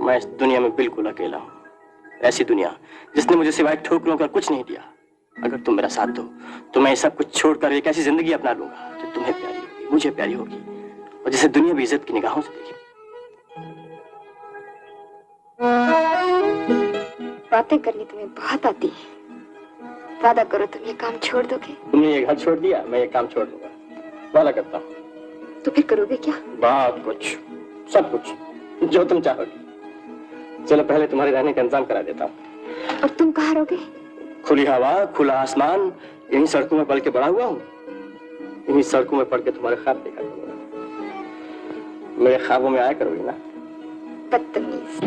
मैं इस दुनिया में बिल्कुल अकेला हूँ। ऐसी दुनिया जिसने मुझे सिवाय ठोकरों का कुछ नहीं दिया। अगर तुम मेरा साथ दो तो मैं सब कुछ छोड़कर एक ऐसी जिंदगी अपना लूंगा जो तुम्हें प्यारी होगी, मुझे प्यारी होगी, और जिसे दुनिया भी इज्जत की निगाहों से देखेगी। बातें करनी तुम्हें बहुत आती है। वादा करो तुम ये काम छोड़ दोगे? तुमने ये घर छोड़ दिया, मैं ये काम छोड़ दूंगा, वादा करता हूँ। तो फिर करोगे क्या? बहुत कुछ, सब कुछ जो तुम चाहोगी। चलो पहले तुम्हारे रहने का इंतजाम करा देता हूँ। और तुम कहाँ रहोगे? खुली हवा, खुला आसमान, यहीं सड़कों में पल के बड़ा हुआ हूँ। यहीं सड़कों में पढ़ के तुम्हारे ख्वाब देखा करूंगा। मेरे ख्वाबों में आया करोगी ना? बदतमीज।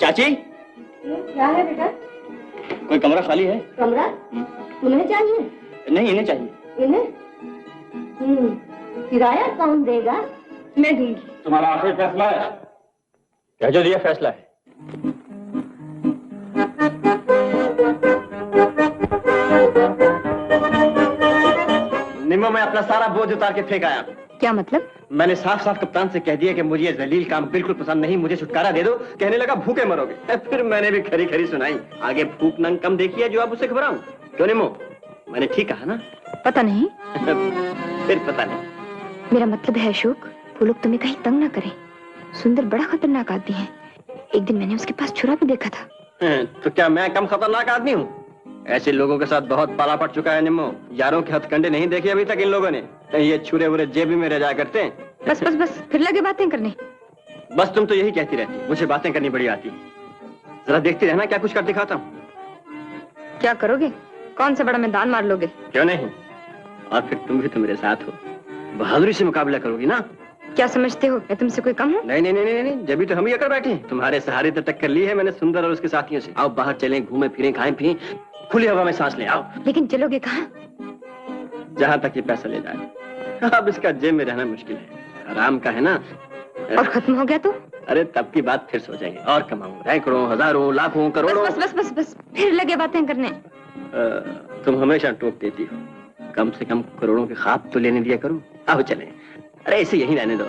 चाची, क्या है बेटा? कोई कमरा खाली है? कमरा तुम्हें चाहिए? नहीं, इन्हें चाहिए। इन्हें? किराया कौन देगा? मैं दूंगी। तुम्हारा आखिरी फैसला है? क्या जो दिया फैसला है? निम्मो, मैं अपना सारा बोझ उतार के फेंक आया। क्या मतलब? मैंने साफ साफ कप्तान से कह दिया कि मुझे ये जलील काम बिल्कुल पसंद नहीं, मुझे छुटकारा दे दो। कहने लगा भूखे मरोगे। फिर मैंने भी खरी खरी सुनाई, आगे भूख नंग कम देखी है जो अब उसे घबराऊं। क्यों निम्मो, मैंने ठीक कहा ना? पता नहीं। फिर पता नहीं। मेरा मतलब है अशोक, वो लोग तुम्हें कहीं तंग ना करें। सुंदर बड़ा खतरनाक आदमी है। एक दिन मैंने उसके पास छुरा भी देखा था। तो क्या मैं कम खतरनाक आदमी हूँ? ऐसे लोगों के साथ बहुत पाला पड़ चुका है निम्मो। यारों के हथकंडे नहीं देखे अभी तक इन लोगों ने। ये छुरे वुरे जेबी में रह जाया करते हैं। बस बस बस, फिर लगे बातें करने। बस तुम तो यही कहती रहती, मुझे बातें करनी बड़ी आती। जरा देखती रहना क्या कुछ कर दिखाता हूँ। क्या करोगे? कौन सा बड़ा मैदान मार लोगे? क्यों नहीं, और फिर तुम भी तो मेरे साथ हो, बहादुरी से मुकाबला करोगी ना? क्या समझते हो मैं तुमसे कोई कम हूँ? नहीं नहीं नहीं नहीं, जब भी तो हम ही अकड़ बैठे हैं। तुम्हारे सहारे तो टक्कर ली है मैंने सुंदर और उसके साथियों से। आओ बाहर चलें, घूमें फिरें, खाएं पिएं, खुली हवा में सांस लें। आओ। लेकिन चलोगे कहाँ? जहाँ तक ये पैसा ले जाए। अब इसका जेब में रहना मुश्किल है, आराम का है ना। और खत्म हो गया तो? अरे तब की बात फिर सोचेंगे। और कमाऊंगा सैकड़ों, हजारों, लाखों, करोड़ों। बस बस बस बस, फिर लगे बातें करने। तुम हमेशा टोक देती हो, कम से कम करोड़ों के ख्वाब तो लेने दिया करो। आओ चलें। अरे इसे यहीं रहने दो।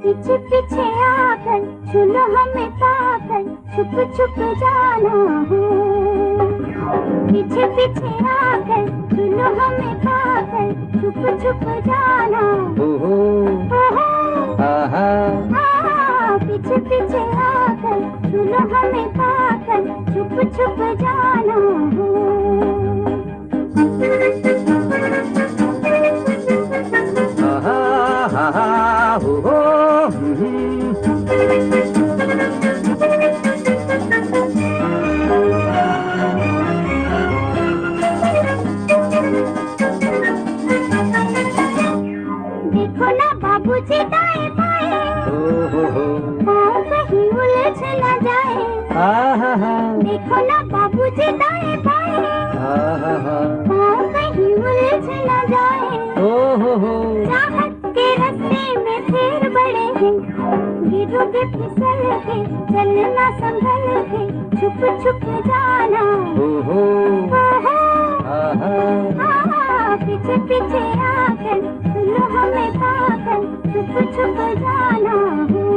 पीछे पीछे आकर छुलो हमें पाकर छुप छुप जाना हो। पीछे पीछे आकर छुलो हमें पाकर छुप छुप जाना। ओहो, आहा, पीछे पीछे आकर छुलो हमें पाकर छुप छुप जाना हो। देखो ना बाबूजी दाएं बाएं, पाँव कहीं उलझ न जाए। देखो ना बाबूजी दाएं बाएं, पाँव कहीं उलझ न जाए। चाहत के रास्ते में फिर बड़े हैं, गिरोगे फिसल के चलना संभल छुप छुप जाना, ओहो ओहो आहा पीछे पीछे आकर सुनो हमें पाकर छुप छुप जाना हो।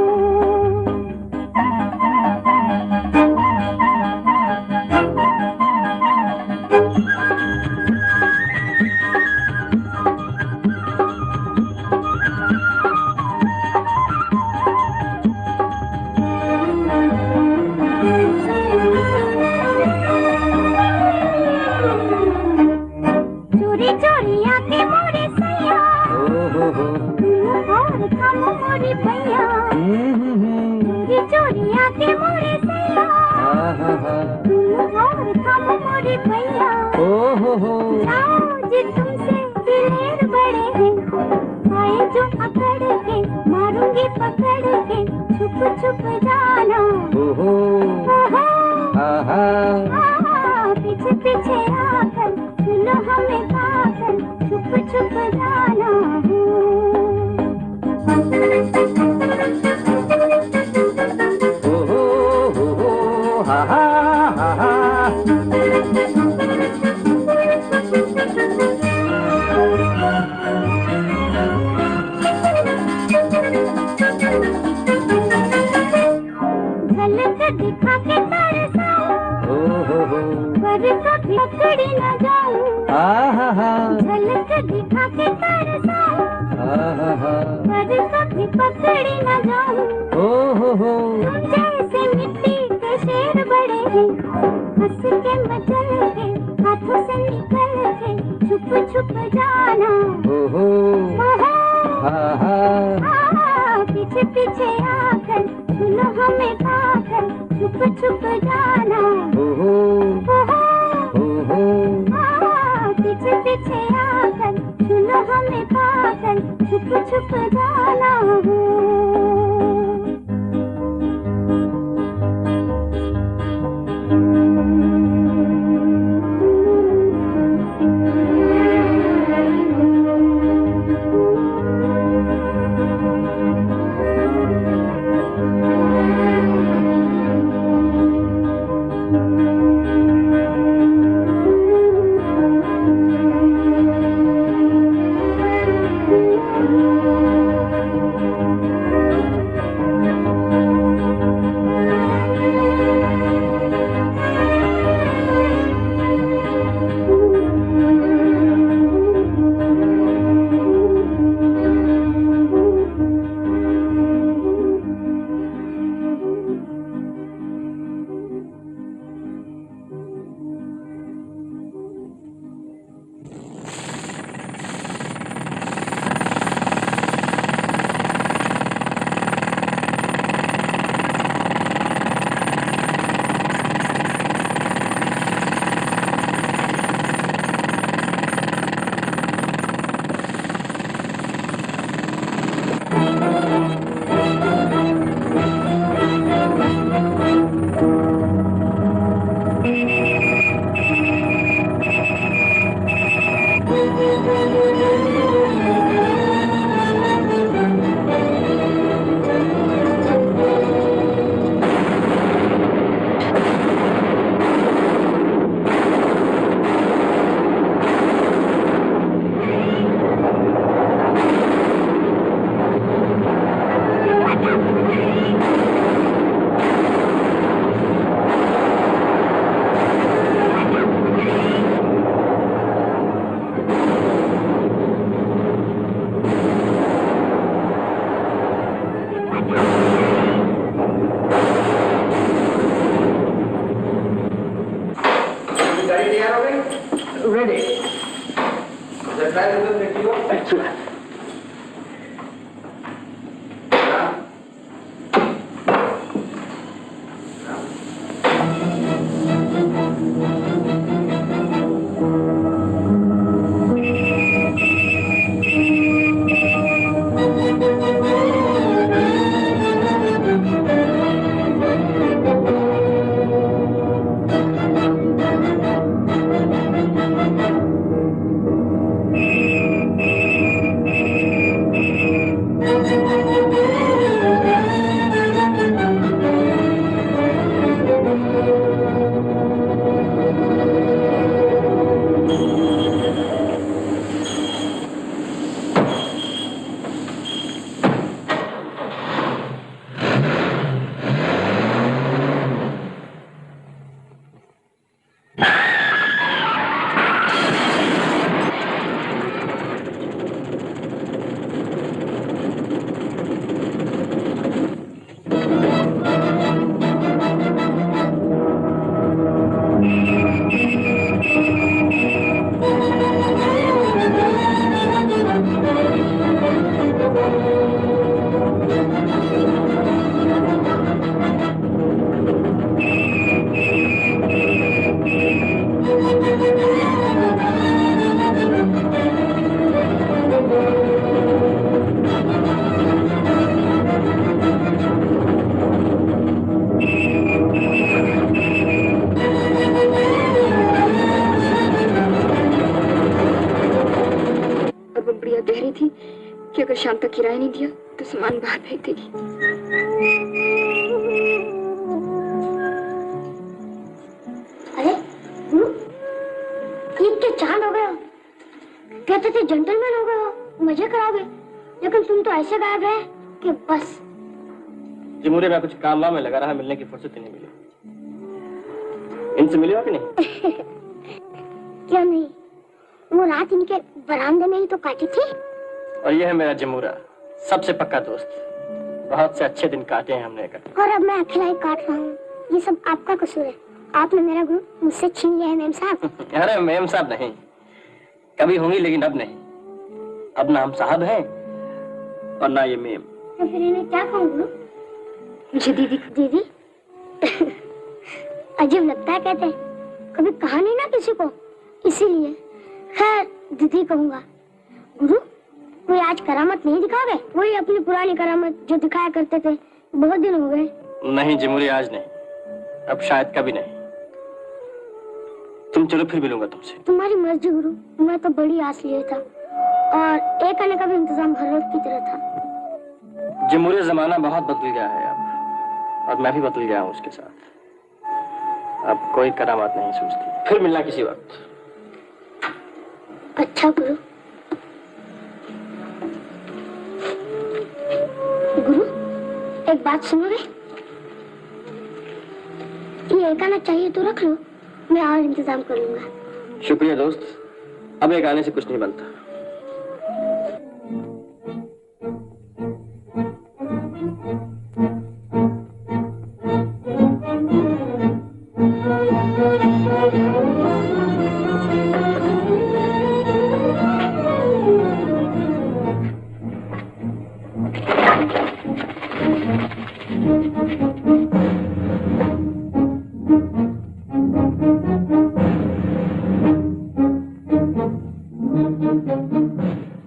चोरी चोरी आके मोरे सैया, और थम मोरी भैया, चोरी चोरी आके मोरे सैया, और थम मोरी भैया, जाओ जी तुमसे दिलेर बड़े हैं, आए जो अकड़ के मारूंगी पकड़ के छुप छुप जाना, ओहो आहा पीछे पीछे आकर सुनो हमें पाकर छुप छुप जाना हो। ओहो आहा आहा झलक दिखा के तरसाऊं, पर कभी पकड़ी न जाऊं, आहा झलक दिखा के तरसाऊं, पर कभी पकड़ी न जाऊं, ओहो तुम जैसे मिट्टी के शेर बड़े हैं, हंस के मचल के हाथों से निकल के छुप छुप जाना, ओहो ओहो आहा पीछे पीछे आकर सुनो हमें पाकर छुप छुप जाना, ओहो ओहो ओहो पीछे पीछे आकर सुनो हमें पाकर छुप छुप जाना हो। थी कि अगर शाम तक किराया नहीं दिया तो सामान बाहर फेंक देगी। अरे गुरु, ये क्या चांद हो गया? कहते थे जेंटलमैन हो गए हो, मजे कराओगे, लेकिन तुम तो ऐसे गायब गए कि बस। जी मुझे मैं कुछ काम में लगा रहा, मिलने की फुर्सत ही नहीं मिली। इनसे मिले हो कि नहीं? क्या नहीं, वो रात इनके बरामदे में ही तो काटी थी। और ये है मेरा जमूरा, सबसे पक्का दोस्त। बहुत से अच्छे दिन काटे हैं हमने कर। और अब मैं अकेला ही काट रहा हूँ। ये सब आपका कसूर है, आपने मेरा गुरु मुझसे छीन लिया है मेम साहब। अरे मेम साहब नहीं, कभी होंगी लेकिन अब नहीं। अब ना हम साहब हैं और ना ये मेम। तो फिर इन्हें क्या कहूँ गुरु? मुझे दीदी। दीदी? अजीब लगता है कहते, कभी कहा नहीं ना किसी को, इसीलिए खैर दीदी कहूँगा। गुरु, कोई आज करामत नहीं दिखाओगे? वही अपनी पुरानी करामत जो दिखाया करते थे, बहुत दिन हो गए। नहीं जिमुरी, आज नहीं, अब शायद कभी नहीं। तुम चलो फिर मिलूंगा तुमसे। तुम्हारी मर्जी गुरु, मैं तो बड़ी आस लिए था और एक आने का भी इंतजाम हर रोज की तरह था। जिमुरी, जमाना बहुत बदल गया है अब, और मैं भी बदल गया हूँ उसके साथ। अब कोई करामात नहीं सोचती। फिर मिलना किसी वक्त। अच्छा गुरु। गुरु, एक बात सुनोगे? ये एक आना चाहिए तो रख लो, मैं और इंतजाम कर लूंगा। शुक्रिया दोस्त, अब एक आने से कुछ नहीं बनता।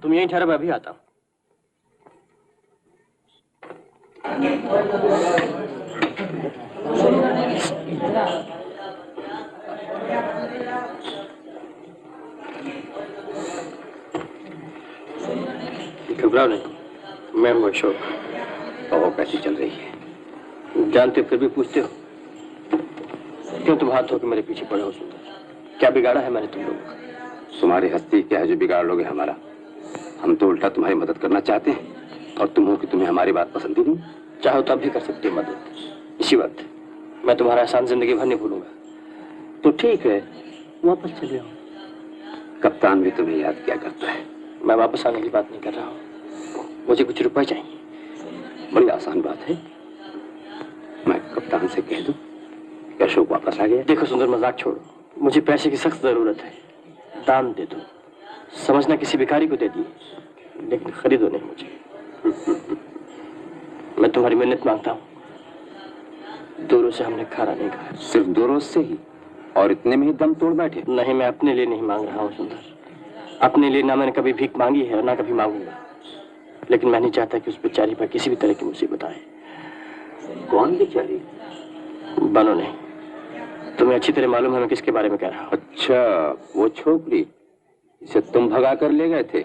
तुम यहीं ठहरो, मैं अभी आता हूँ। घबराओ नहीं, मैं हूँ अशोक। ओह, कैसी चल रही है? जानते हो फिर भी पूछते हो? क्यों तुम हाथ धो के मेरे पीछे पड़े हो सुंदर? क्या बिगाड़ा है मैंने तुम लोगों का? तुम्हारी हस्ती क्या है जो बिगाड़ लोगे हमारा? हम तो उल्टा तुम्हारी मदद करना चाहते हैं, और तुम हो कि तुम्हें हमारी बात पसंद ही नहीं। चाहो तो अब भी कर सकते हो मदद। इसी वक्त मैं तुम्हारा एहसान जिंदगी भर नहीं भूलूंगा। तो ठीक है, वापस चले आओ। कप्तान भी तुम्हें याद क्या करता है? मैं वापस आने की बात नहीं कर रहा हूँ, मुझे कुछ रुपए चाहिए। बड़ी आसान बात है, मैं कप्तान से कह दूं कि अशोक वापस आ गया। देखो सुंदर, मजाक छोड़ो, मुझे पैसे की सख्त जरूरत है। दान दे दो, समझना किसी भिखारी को दे दिए, लेकिन खरीदो नहीं मुझे। मैं तुम्हारी मिन्नत मांगता हूँ। 2 रोज से हमने खाना नहीं खाया। सिर्फ 2 रोज से ही? और इतने में ही दम तोड़ बैठे? नहीं, मैं अपने लिए नहीं मांग रहा हूँ सुंदर। अपने लिए ना मैंने कभी भीख मांगी है और ना कभी मांगूंगा, लेकिन मैं नहीं चाहता कि उस बेचारी पर किसी भी तरह की मुसीबत आए। कौन बेचारी? बनो नहीं, तुम्हें अच्छी तरह मालूम है मैं किसके बारे में कह रहा हूँ। अच्छा, वो छोकरी जिसे तुम भगा कर ले गए थे।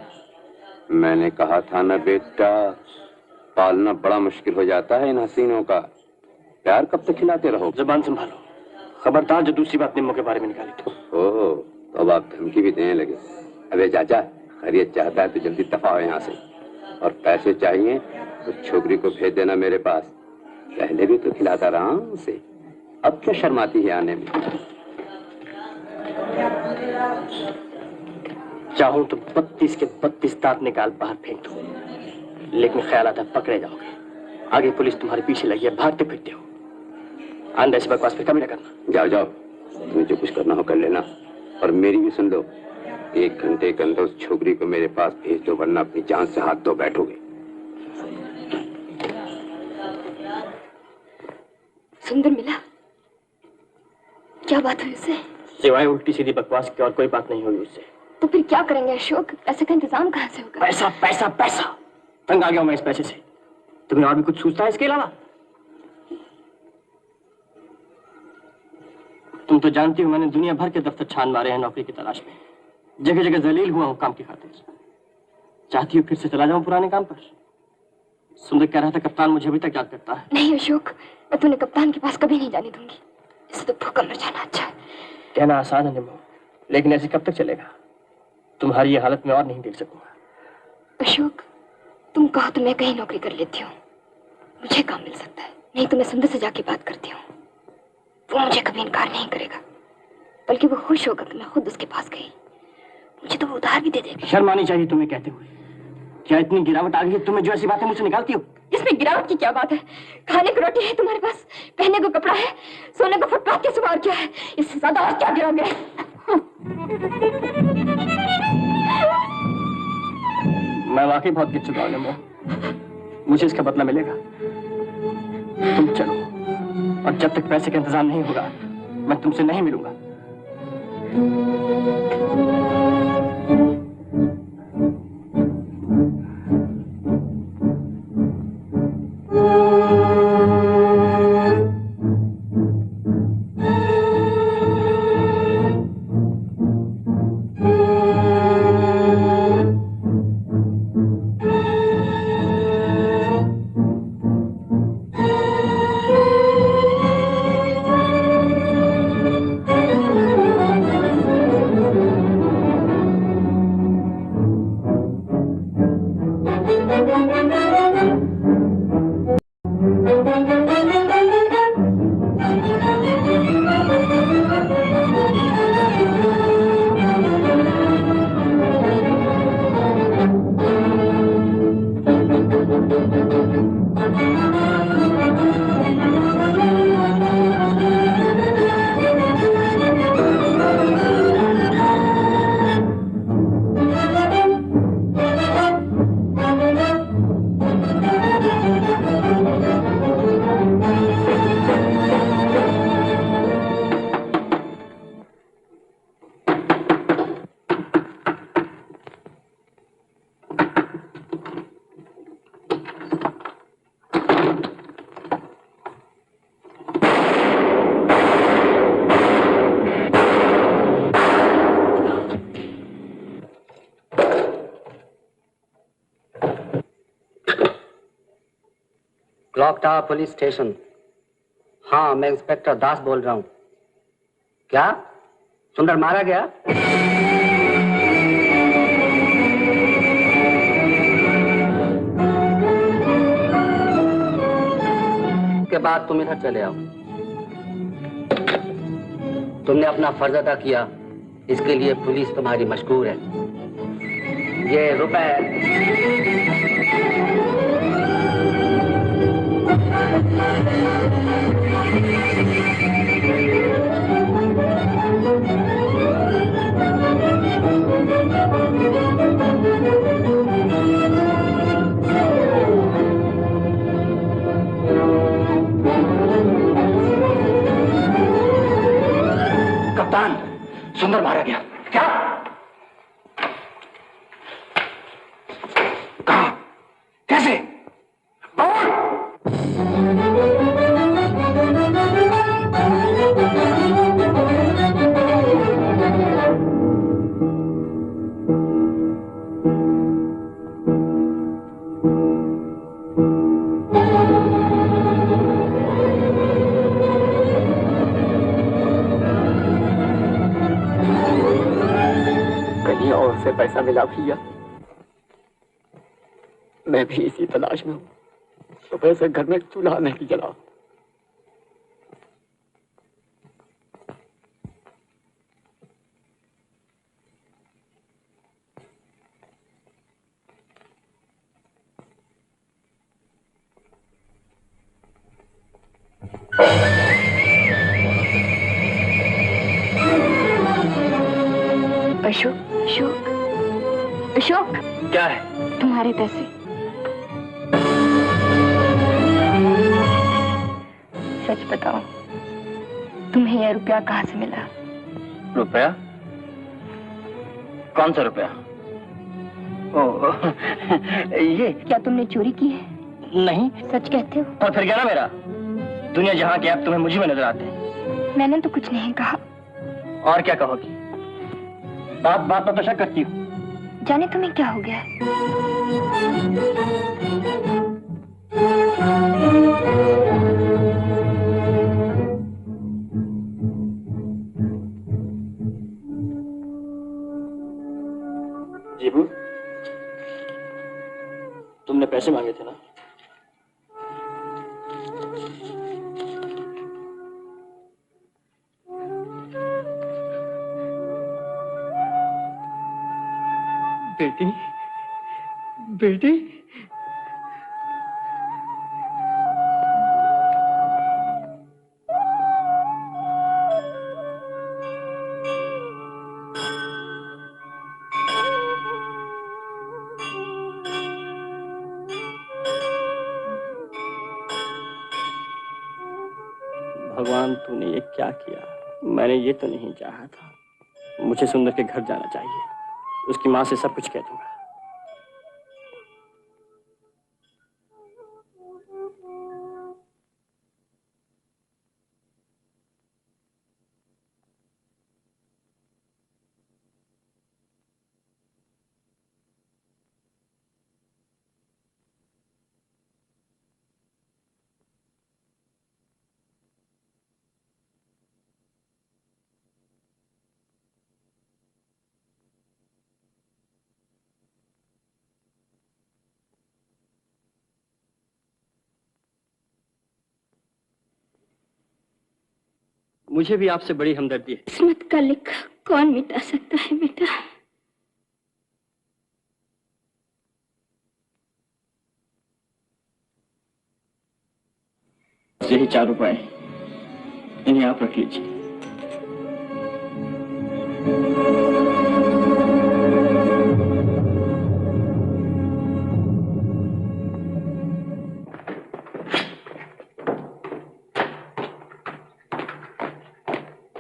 मैंने कहा था ना बेटा, पालना बड़ा मुश्किल हो जाता है इन हसीनों का। प्यार कब तक खिलाते रहो? जुबान संभालो, खबरदार जो दूसरी बात निम्मो के बारे में निकाली तो। ओह, तो अब आप धमकी भी देने लगे। अबे चाचा, खैरियत चाहता है तो जल्दी दफा हो यहाँ से, और पैसे चाहिए तो छोकरी को भेज देना मेरे पास। पहले भी तो खिलाता रहा हूँ उसे, अब क्या शर्माती है आने में? चाहूं तो 32 के 32 दांत निकाल बाहर फेंक दो, लेकिन ख्याल आता है पकड़े जाओगे। आगे पुलिस तुम्हारे पीछे लगी है, भागते फिरते हो। आंदा ऐसी बकवास फिर कभी न करना। जाओ जाओ, तुम्हें जो कुछ करना हो कर लेना, और मेरी भी सुन लो। 1 घंटे के अंदर उस छोकरी को मेरे पास भेज दो, वरना अपनी जान से हाथ धो बैठोगे। सुंदर मिला? क्या बात हुई उससे? सिवाय उल्टी सीधी बकवास की और कोई बात नहीं हुई उससे। तो फिर क्या करेंगे अशोक? पैसे का इंतजाम कहाँ से होगा? पैसा पैसा पैसा, तंग आ गया हूं मैं इस पैसे से। तुम्हें और भी कुछ सूझता है इसके अलावा? तुम तो जानती हो मैंने दुनिया भर के दफ्तर छान मारे हैं नौकरी की तलाश में। जगह जगह जलील हुआ हूं काम की खातिर। चाहती हो फिर से चला जाऊं पुराने काम पर? सुंदर कह रहा था कप्तान मुझे अभी तक याद करता है। नहीं अशोक, मैं तुम्हें कप्तान के पास कभी नहीं जाने दूंगी। इससे तो भूखा मर जाना अच्छा है। कहना आसान है निम्मो, लेकिन ऐसे कब तक चलेगा? तुम्हारी ये हालत में और नहीं देख सकूंगा। अशोक, तुम कहो तो मैं कहीं नौकरी कर लेती हूँ, मुझे काम मिल सकता है। नहीं तो मैं सुंदर से जाके बात करती हूँ, वो मुझे कभी इनकार नहीं करेगा, बल्कि वो खुश होगा कि मैं खुद उसके पास गई। मुझे तो वो उधार भी दे देगा। शर्म आनी चाहिए तुम्हें कहते हुए। क्या इतनी गिरावट आ गई है तुम्हें जो ऐसी बातें मुझसे निकालती हो? इसमें गिरावट की क्या बात है? खाने को रोटी है तुम्हारे पास, पहनने को कपड़ा है, सोने को फुटपाथ के सिवा और क्या है? इससे ज्यादा और क्या गिरोगे? मैं वाकई बहुत गिर चुका हूं निम्मो, मुझे इसका बदला मिलेगा। तुम चलो, और जब तक पैसे का इंतजाम नहीं होगा मैं तुमसे नहीं मिलूंगा। Clock tower police station. हाँ, मैं इंस्पेक्टर दास बोल रहा हूँ। क्या सुंदर मारा गया? के बाद तुम इधर चले आओ। तुमने अपना फर्ज अदा किया, इसके लिए पुलिस तुम्हारी मशकूर है। ये रुपए कप्तान, सुंदर मारा गया। क्या? कहाँ? कैसे? और से पैसा मिला भैया? मैं भी इसी तलाश में हूँ। सुबह से घर में चूल्हा नहीं जला। अशोक, अशोक, अशोक, क्या है? तुम्हारे पैसे। सच बताओ, तुम्हें यह रुपया कहाँ से मिला? रुपया? कौन सा रुपया? ये क्या तुमने चोरी की है? नहीं। सच कहते हो? और फिर क्या ना मेरा? दुनिया जहाँ के आप तुम्हें मुझे में नजर आते हैं। मैंने तो कुछ नहीं कहा। और क्या कहोगी? बात बात पर तो शक करती हूँ। जाने तुम्हें क्या हो गया है। जीबू, तुमने पैसे मांगे थे ना? बेटी, बेटी, भगवान, तूने ये क्या किया? मैंने ये तो नहीं चाहा था। मुझे सुंदर के घर जाना चाहिए। उसकी माँ से सब कुछ कह दूंगा। मुझे भी आपसे बड़ी हमदर्दी है। किस्मत का लिखा कौन मिटा सकता है बेटा? यही 4 रुपए, इन्हें आप रख लीजिए।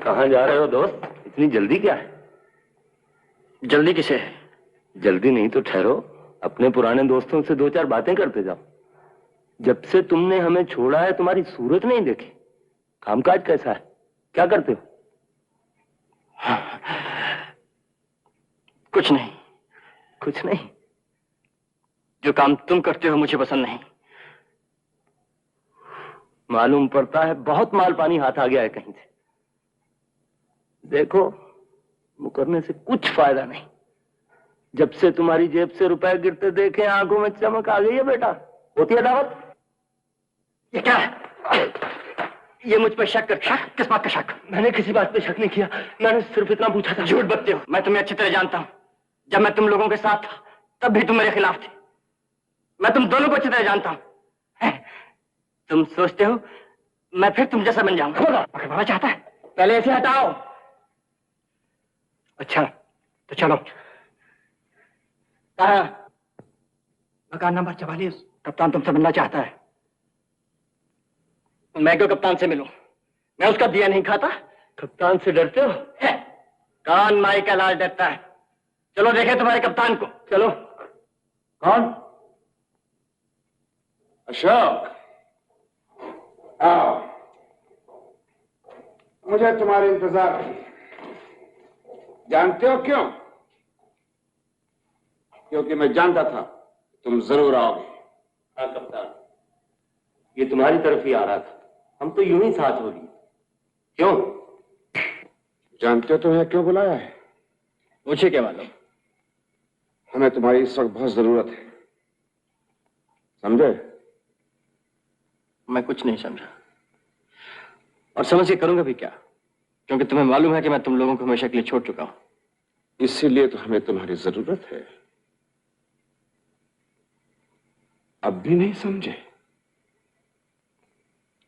कहाँ जा रहे हो दोस्त? इतनी जल्दी क्या है? जल्दी किसे है? जल्दी नहीं तो ठहरो, अपने पुराने दोस्तों से 2-4 बातें करते जाओ। जब से तुमने हमें छोड़ा है तुम्हारी सूरत नहीं देखी। कामकाज कैसा है? क्या करते हो? कुछ नहीं। कुछ नहीं? जो काम तुम करते हो मुझे पसंद नहीं। मालूम पड़ता है बहुत माल पानी हाथ आ गया है कहीं से। देखो, मुकरने से कुछ फायदा नहीं। जब से तुम्हारी जेब से रुपए गिरते देखे आंखों में चमक आ गई है बेटा। होती है दावत? ये क्या है? ये मुझ पर शक कर। शक? किस बात का शक? मैंने किसी बात पे शक नहीं किया, मैंने सिर्फ इतना पूछा था। झूठ बोलते हो। मैं तुम्हें अच्छी तरह जानता हूं। जब मैं तुम लोगों के साथ था तब भी तुम मेरे खिलाफ थे। मैं तुम दोनों को अच्छी तरह जानता हूं। तुम सोचते हो मैं फिर तुम जैसा बन जाऊंगा? पकड़वाना चाहता है? पहले ऐसे हटाओ। अच्छा तो चलो। कहाँ? मकान नंबर 44। कप्तान तुमसे मिलना चाहता है। मैं क्यों कप्तान से मिलूं? मैं उसका दिया नहीं खाता। कप्तान से डरते हो? कान माई का लाल डरता है। चलो देखें तुम्हारे कप्तान को। चलो। कौन? अशोक, आओ। मुझे तुम्हारे इंतजार है। जानते हो क्यों? क्योंकि मैं जानता था तुम जरूर आओगे। हाँ कप्तान, ये तुम्हारी तरफ ही आ रहा था। हम तो यूं ही साथ हो लिए। क्यों? जानते हो तुम्हें क्यों बुलाया है? मुझे क्या मालूम? हमें तुम्हारी इस वक्त बहुत जरूरत है, समझे? मैं कुछ नहीं समझा और समझ के करूंगा भी क्या, क्योंकि तुम्हें मालूम है कि मैं तुम लोगों को हमेशा के लिए छोड़ चुका हूं। इसीलिए तो हमें तुम्हारी जरूरत है। अब भी नहीं समझे?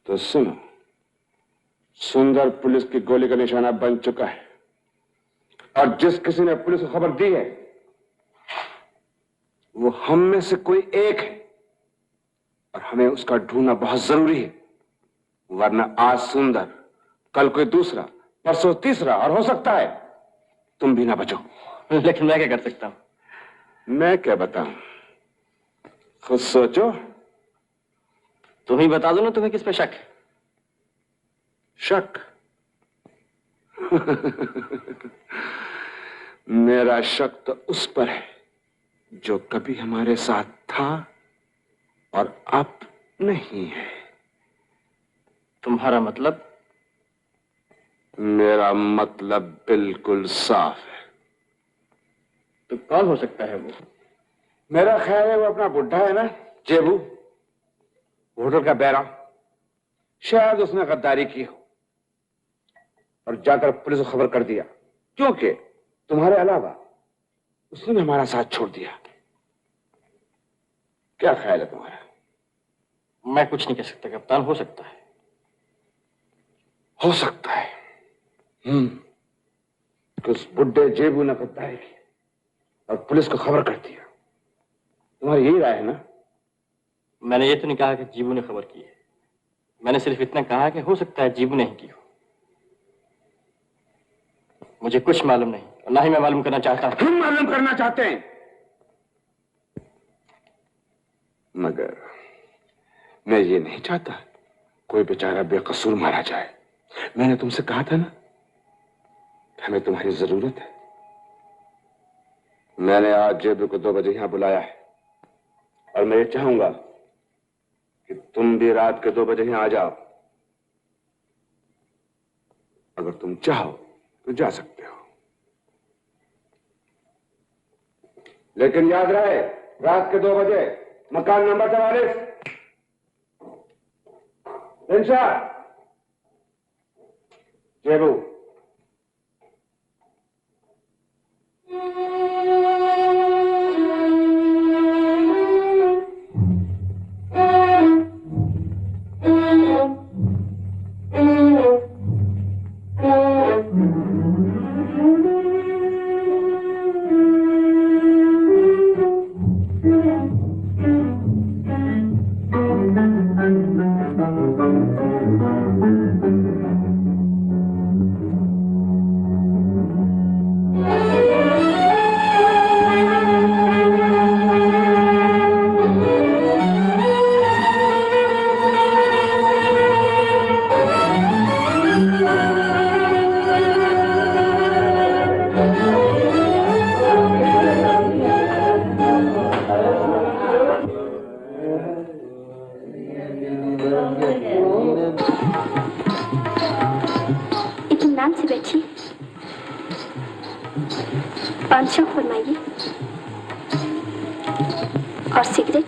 तो सुनो, सुंदर पुलिस की गोली का निशाना बन चुका है और जिस किसी ने पुलिस को खबर दी है वो हम में से कोई एक है और हमें उसका ढूंढना बहुत जरूरी है, वरना आज सुंदर, कल कोई दूसरा, परसों तीसरा और हो सकता है तुम भी ना बचो। लेकिन मैं क्या कर सकता हूं? मैं क्या बताऊं? खुद सोचो। तुम ही बता दो ना, तुम्हें किस पे शक है? शक? मेरा शक तो उस पर है जो कभी हमारे साथ था और अब नहीं है। तुम्हारा मतलब? मेरा मतलब बिल्कुल साफ है। तो कौन हो सकता है वो? मेरा ख्याल है वो अपना बुढ़ा है ना, जेबू, होटल का बैरा। शायद उसने गद्दारी की हो और जाकर पुलिस को खबर कर दिया, क्योंकि तुम्हारे अलावा उसने भी हमारा साथ छोड़ दिया। क्या ख्याल है तुम्हारा? मैं कुछ नहीं कह सकता कप्तान, हो सकता है। हो सकता है कि उस बुढ़े जेबू ने गद्दारी की और पुलिस को खबर कर दिया। तुम्हारी यही राय है ना? मैंने ये तो नहीं कहा कि जीबू ने खबर की है, मैंने सिर्फ इतना कहा कि हो सकता है जीबू ने ही की हो। मुझे कुछ मालूम नहीं और ना ही मैं मालूम करना चाहता हूं। तुम मालूम करना चाहते हैं, मगर मैं ये नहीं चाहता कोई बेचारा बेकसूर मारा जाए। मैंने तुमसे कहा था ना कि हमें तुम्हारी जरूरत है। मैंने आज जेबू को 2 बजे यहां बुलाया है और मैं ये चाहूंगा कि तुम भी रात के 2 बजे यहां आ जाओ। अगर तुम चाहो तो जा सकते हो, लेकिन याद रहे रात के 2 बजे मकान नंबर 44। जेबू, इत्मीनान से बैठिए, 500 फरमाइए और सिगरेट।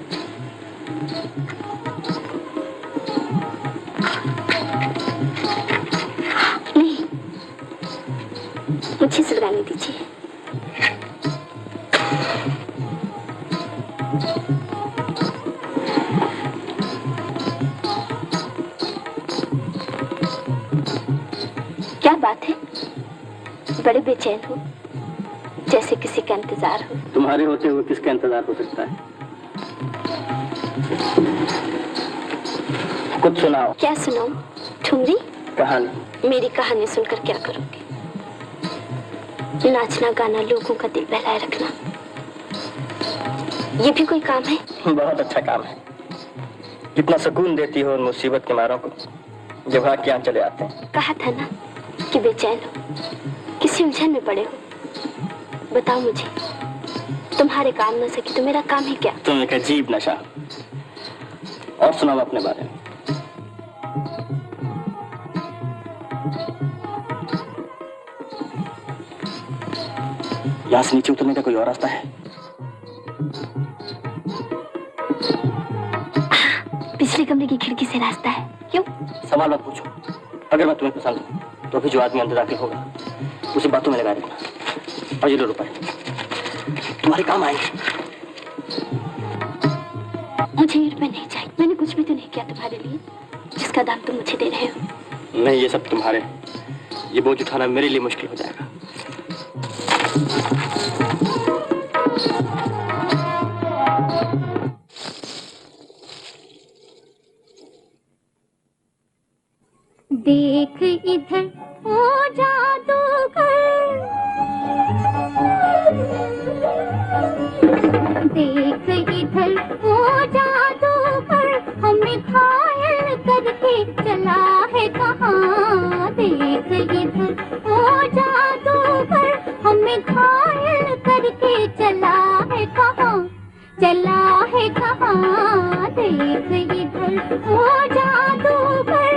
नहीं, मुझे सुलगाने दीजिए। क्या बात है, बड़े बेचैन हो, जैसे किसी का इंतजार हो। तुम्हारे होते हुए किसका इंतजार हो सकता है? कुछ सुनाओ। क्या सुनाऊं? ठुमरी? कहानी? मेरी कहानी सुनकर क्या करोगे? नाचना गाना, लोगों का दिल बहलाए रखना, ये भी कोई काम है? बहुत अच्छा काम है। कितना सुकून देती हो उन मुसीबत के मारों को जब भाग के यहाँ चले आते हैं। कहा था ना कि बेचैन हो, किसी उलझन में पड़े हो। बताओ मुझे, तुम्हारे काम न सके तो मेरा काम है क्या? तुम एक अजीब नशा। और सुनाओ अपने बारे में। यहाँ से नीचे उतरने का कोई और रास्ता है? पिछले कमरे की खिड़की से रास्ता है। क्यों? सवाल मत पूछो। अगर मैं तुम्हें पसंद हूँ तो भी जो आदमी अंदर दाखिल होगा उसे बातों में लगा रखना। और ये 2 रुपए तुम्हारे काम आएंगे। मुझे ये रुपए नहीं चाहिए। मैंने कुछ भी तो नहीं किया तुम्हारे लिए जिसका दाम तुम मुझे दे रहे हो। नहीं, ये सब तुम्हारे। ये बोझ उठाना मेरे लिए मुश्किल हो जाएगा। देख इधर ओ जादूगर, देख इधर ओ जादूगर, हमें घायल करके चला है कहाँ। देख इधर ओ जादूगर, हमें घायल करके चला है कहाँ। ओ जादूगर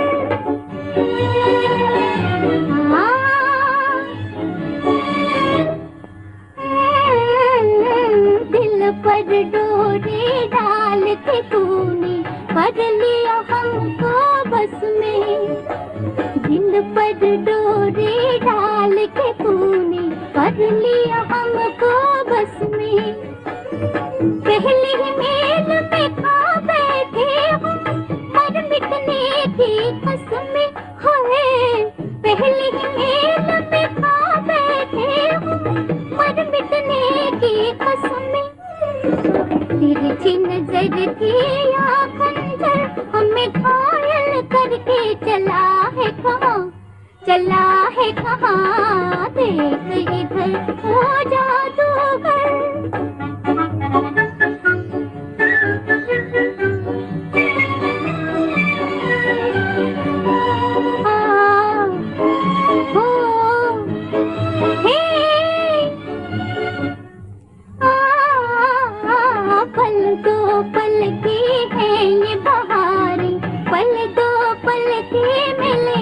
दिल पर डोरी डाल के तूने कर लिया हमको बस में, दिल पर डोरी डाल के तूने कर लिया हमको बस में। पहले ही मेल में खा बैठे हम मर मिटने की कसमें, हाय पहले ही मेल में खा बैठे हम मर मिटने की कसमें। तिरछी नजर की या खंजर हमें घायल करके चला है कहाँ, चला है कहाँ, देख इधर ओ जादूगर। पल दो पल की है ये बहारें, पल दो पल की मिले,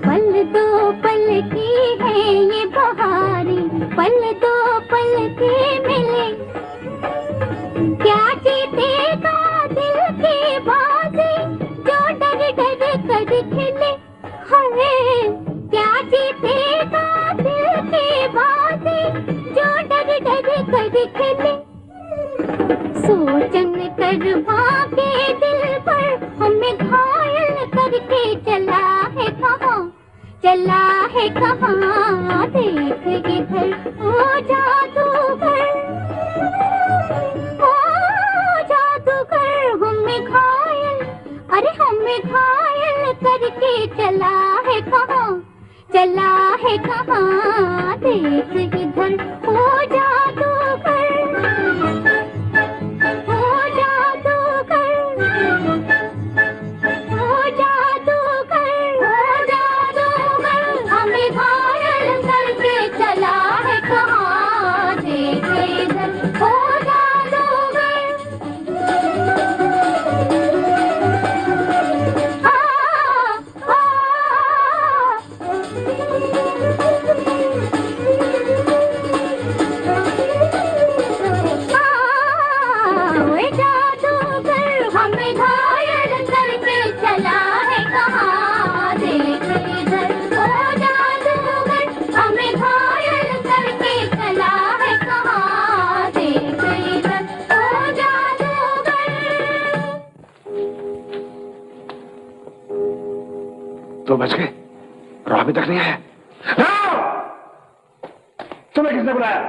पल दो पल की है ये बहारें, पल दो पल की मिले। क्या जीतेगा दिल की बाजी जो डर डर कर खेले, हाय क्या जीतेगा दिल की बाजी जो डर डर कर खेले। सोचन कर भागे दिल पर हमें घायल करके चला है कहाँ, चला है कहाँ, देख इधर ओ जादूगर, ओ जादूगर हमें घायल, अरे हमें घायल करके चला है कहाँ, चला है कहाँ, देख इधर ओ जादूगर, ओ जादूगर, ओ जादूगर, ओ जादूगर हमें घायल करके चला है कहाँ, देख इधर ओ जादूगर। जादूगर हमें घायल करके चला है कहाँ, देख इधर ओ जादूगर हमें घायल करके चला है कहाँ, देख इधर ओ जादूगर। 2 बज गए और अभी तक नहीं आया। तुम्हें किसने बुलाया?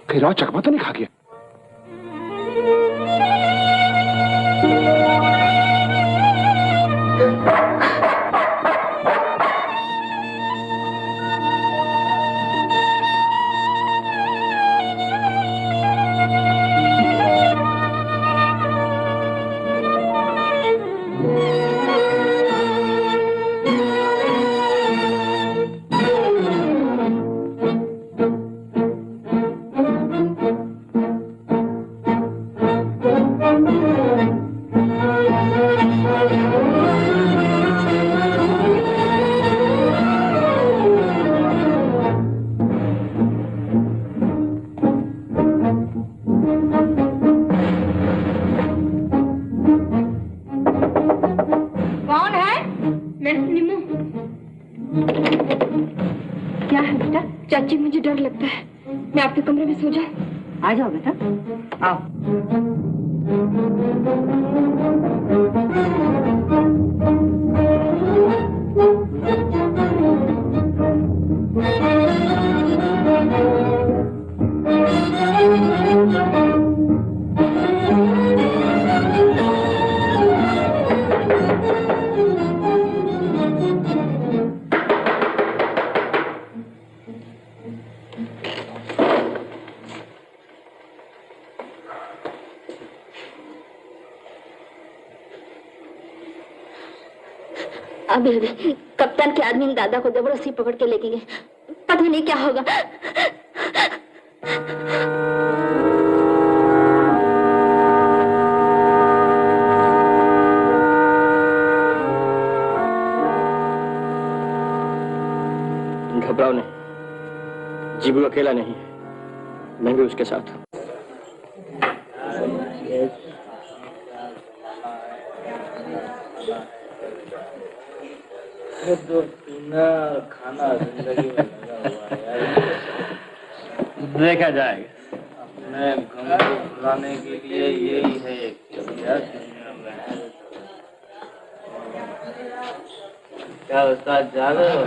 फिर और चकमा तो नहीं खा गया? चाची मुझे डर लगता है, मैं आपके कमरे में सो जाऊं? आ जाओ बेटा, आओ। अभी कप्तान के आदमी दादा को जबरदस्ती पकड़ के लेके गए, पता नहीं क्या होगा। घबराओ नहीं, जीबू अकेला नहीं है, मैं भी उसके साथ हूँ। तो पीना खाना जिंदगी में लगा हुआ है यार। देखा जाएगा। अपने गम को भुलाने के लिए यही है एक जरिया दुनिया में। क्या उस्ताद जा रहे हो?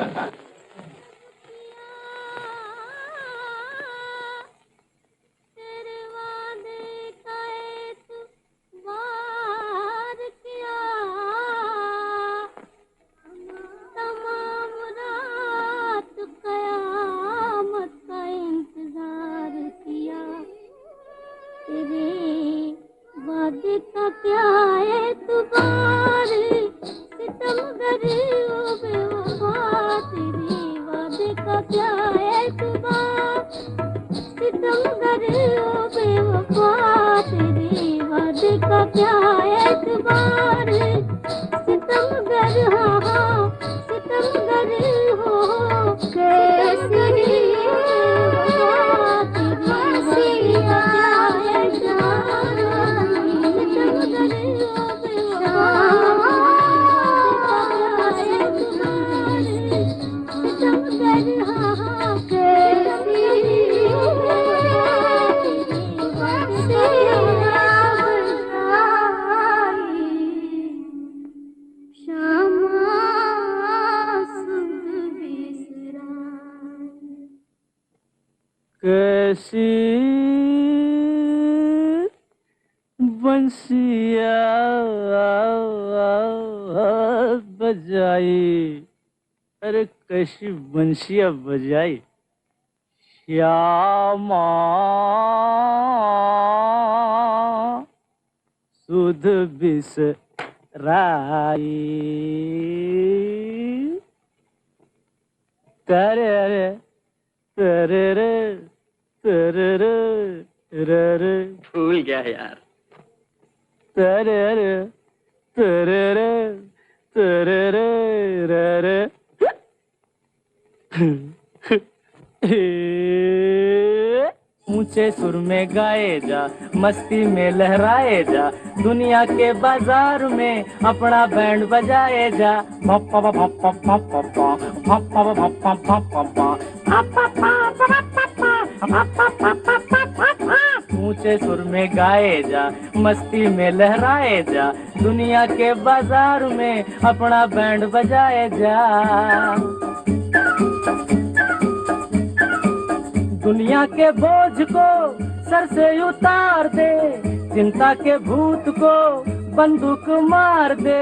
कैसी बंसिया बजाई, अरे कैसी बंसिया बजाई श्यामा सुध बिसराई। करे अरे तेरे रे तेरे रे रे रे भूल गया यार। तेरे रे तेरे रे तेरे रे रे रे। ऊंचे सुर में गाए जा, मस्ती में लहराए जा, दुनिया के बाजार में अपना बैंड बजाए जा। ऊंचे सुर में गाए जा, मस्ती में लहराए जा, दुनिया के बाजार में अपना बैंड बजाए जा। दुनिया के बोझ को सर से उतार दे, चिंता के भूत को बंदूक मार दे।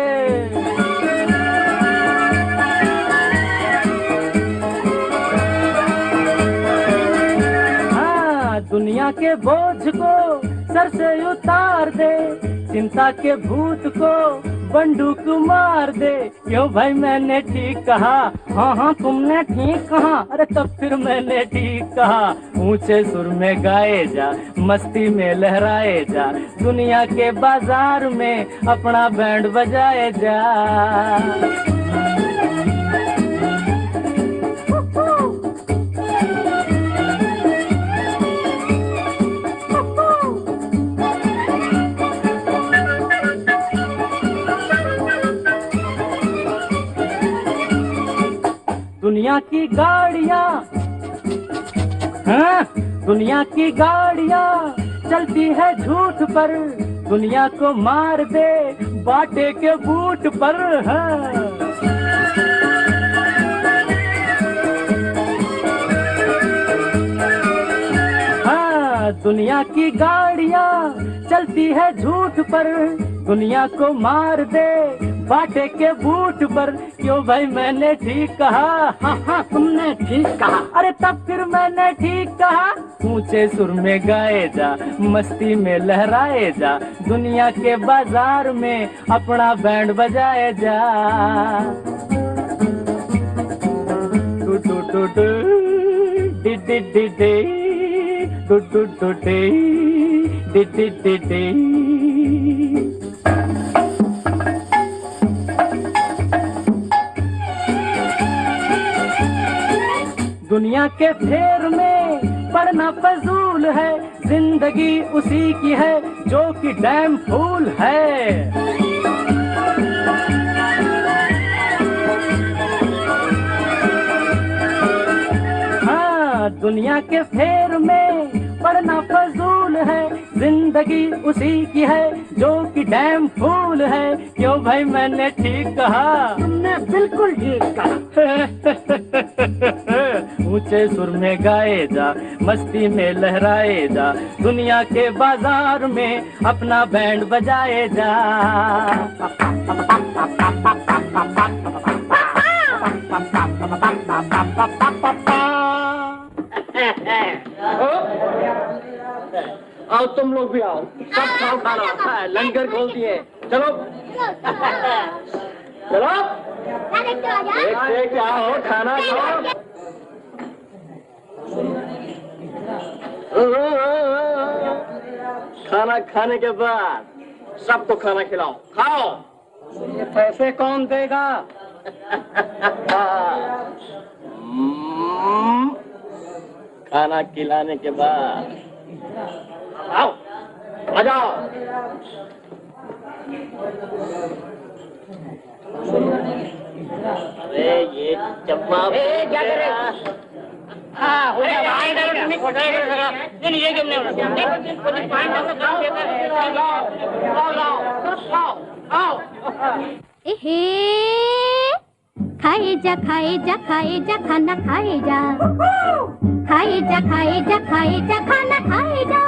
हाँ, दुनिया के बोझ को सर से उतार दे, चिंता के भूत को बंदूक मार दे। क्यों भाई मैंने ठीक कहा? हाँ हाँ तुमने ठीक कहा। अरे तब फिर मैंने ठीक कहा। ऊंचे सुर में गाए जा, मस्ती में लहराए जा, दुनिया के बाजार में अपना बैंड बजाए जा। दुनिया की गाड़ियाँ, हाँ, दुनिया की गाड़ियाँ चलती है झूठ पर, दुनिया को मार दे बाटे के बूट पर। हाँ, दुनिया की गाड़ियाँ चलती है झूठ पर, दुनिया को मार दे बाटे के बूट पर। क्यों भाई मैंने ठीक कहा? हाँ हाँ तुमने ठीक कहा। अरे तब फिर मैंने ठीक कहा। ऊंचे सुर में गाए जा, मस्ती में लहराए जा, दुनिया के बाजार में अपना बैंड बजाए जा। टू टू टू टू डी डी डी डी डु डु डु डे डे डे डे डे। दुनिया के फेर में पड़ना फजूल है, जिंदगी उसी की है जो कि डैम फूल है। हाँ, दुनिया के फेर में पड़ना फजूल है, जिंदगी उसी की है जो कि डैम फूल है। क्यों भाई मैंने ठीक कहा? तुमने बिल्कुल ठीक कहा। ऊंचे सुर में गाए जा, मस्ती में लहराए जा, दुनिया के बाजार में अपना बैंड बजाए जा। आओ तुम लोग भी आओ, सब खाओ खाना, लंगर खोल दिए। चलो चलो देख आओ, खाना खाओ। खाना खाने के बाद सबको खाना खिलाओ, खाओ। ये पैसे कौन देगा? खाना खिलाने के बाद आओ, आ जाओ। अरे ये चम्मा क्या करे? हाँ हो गया। एहे खाए जा खाए जा खाए जा खाना खाए जा, खाए जा खाए जा खाए जा खाना खाए जा।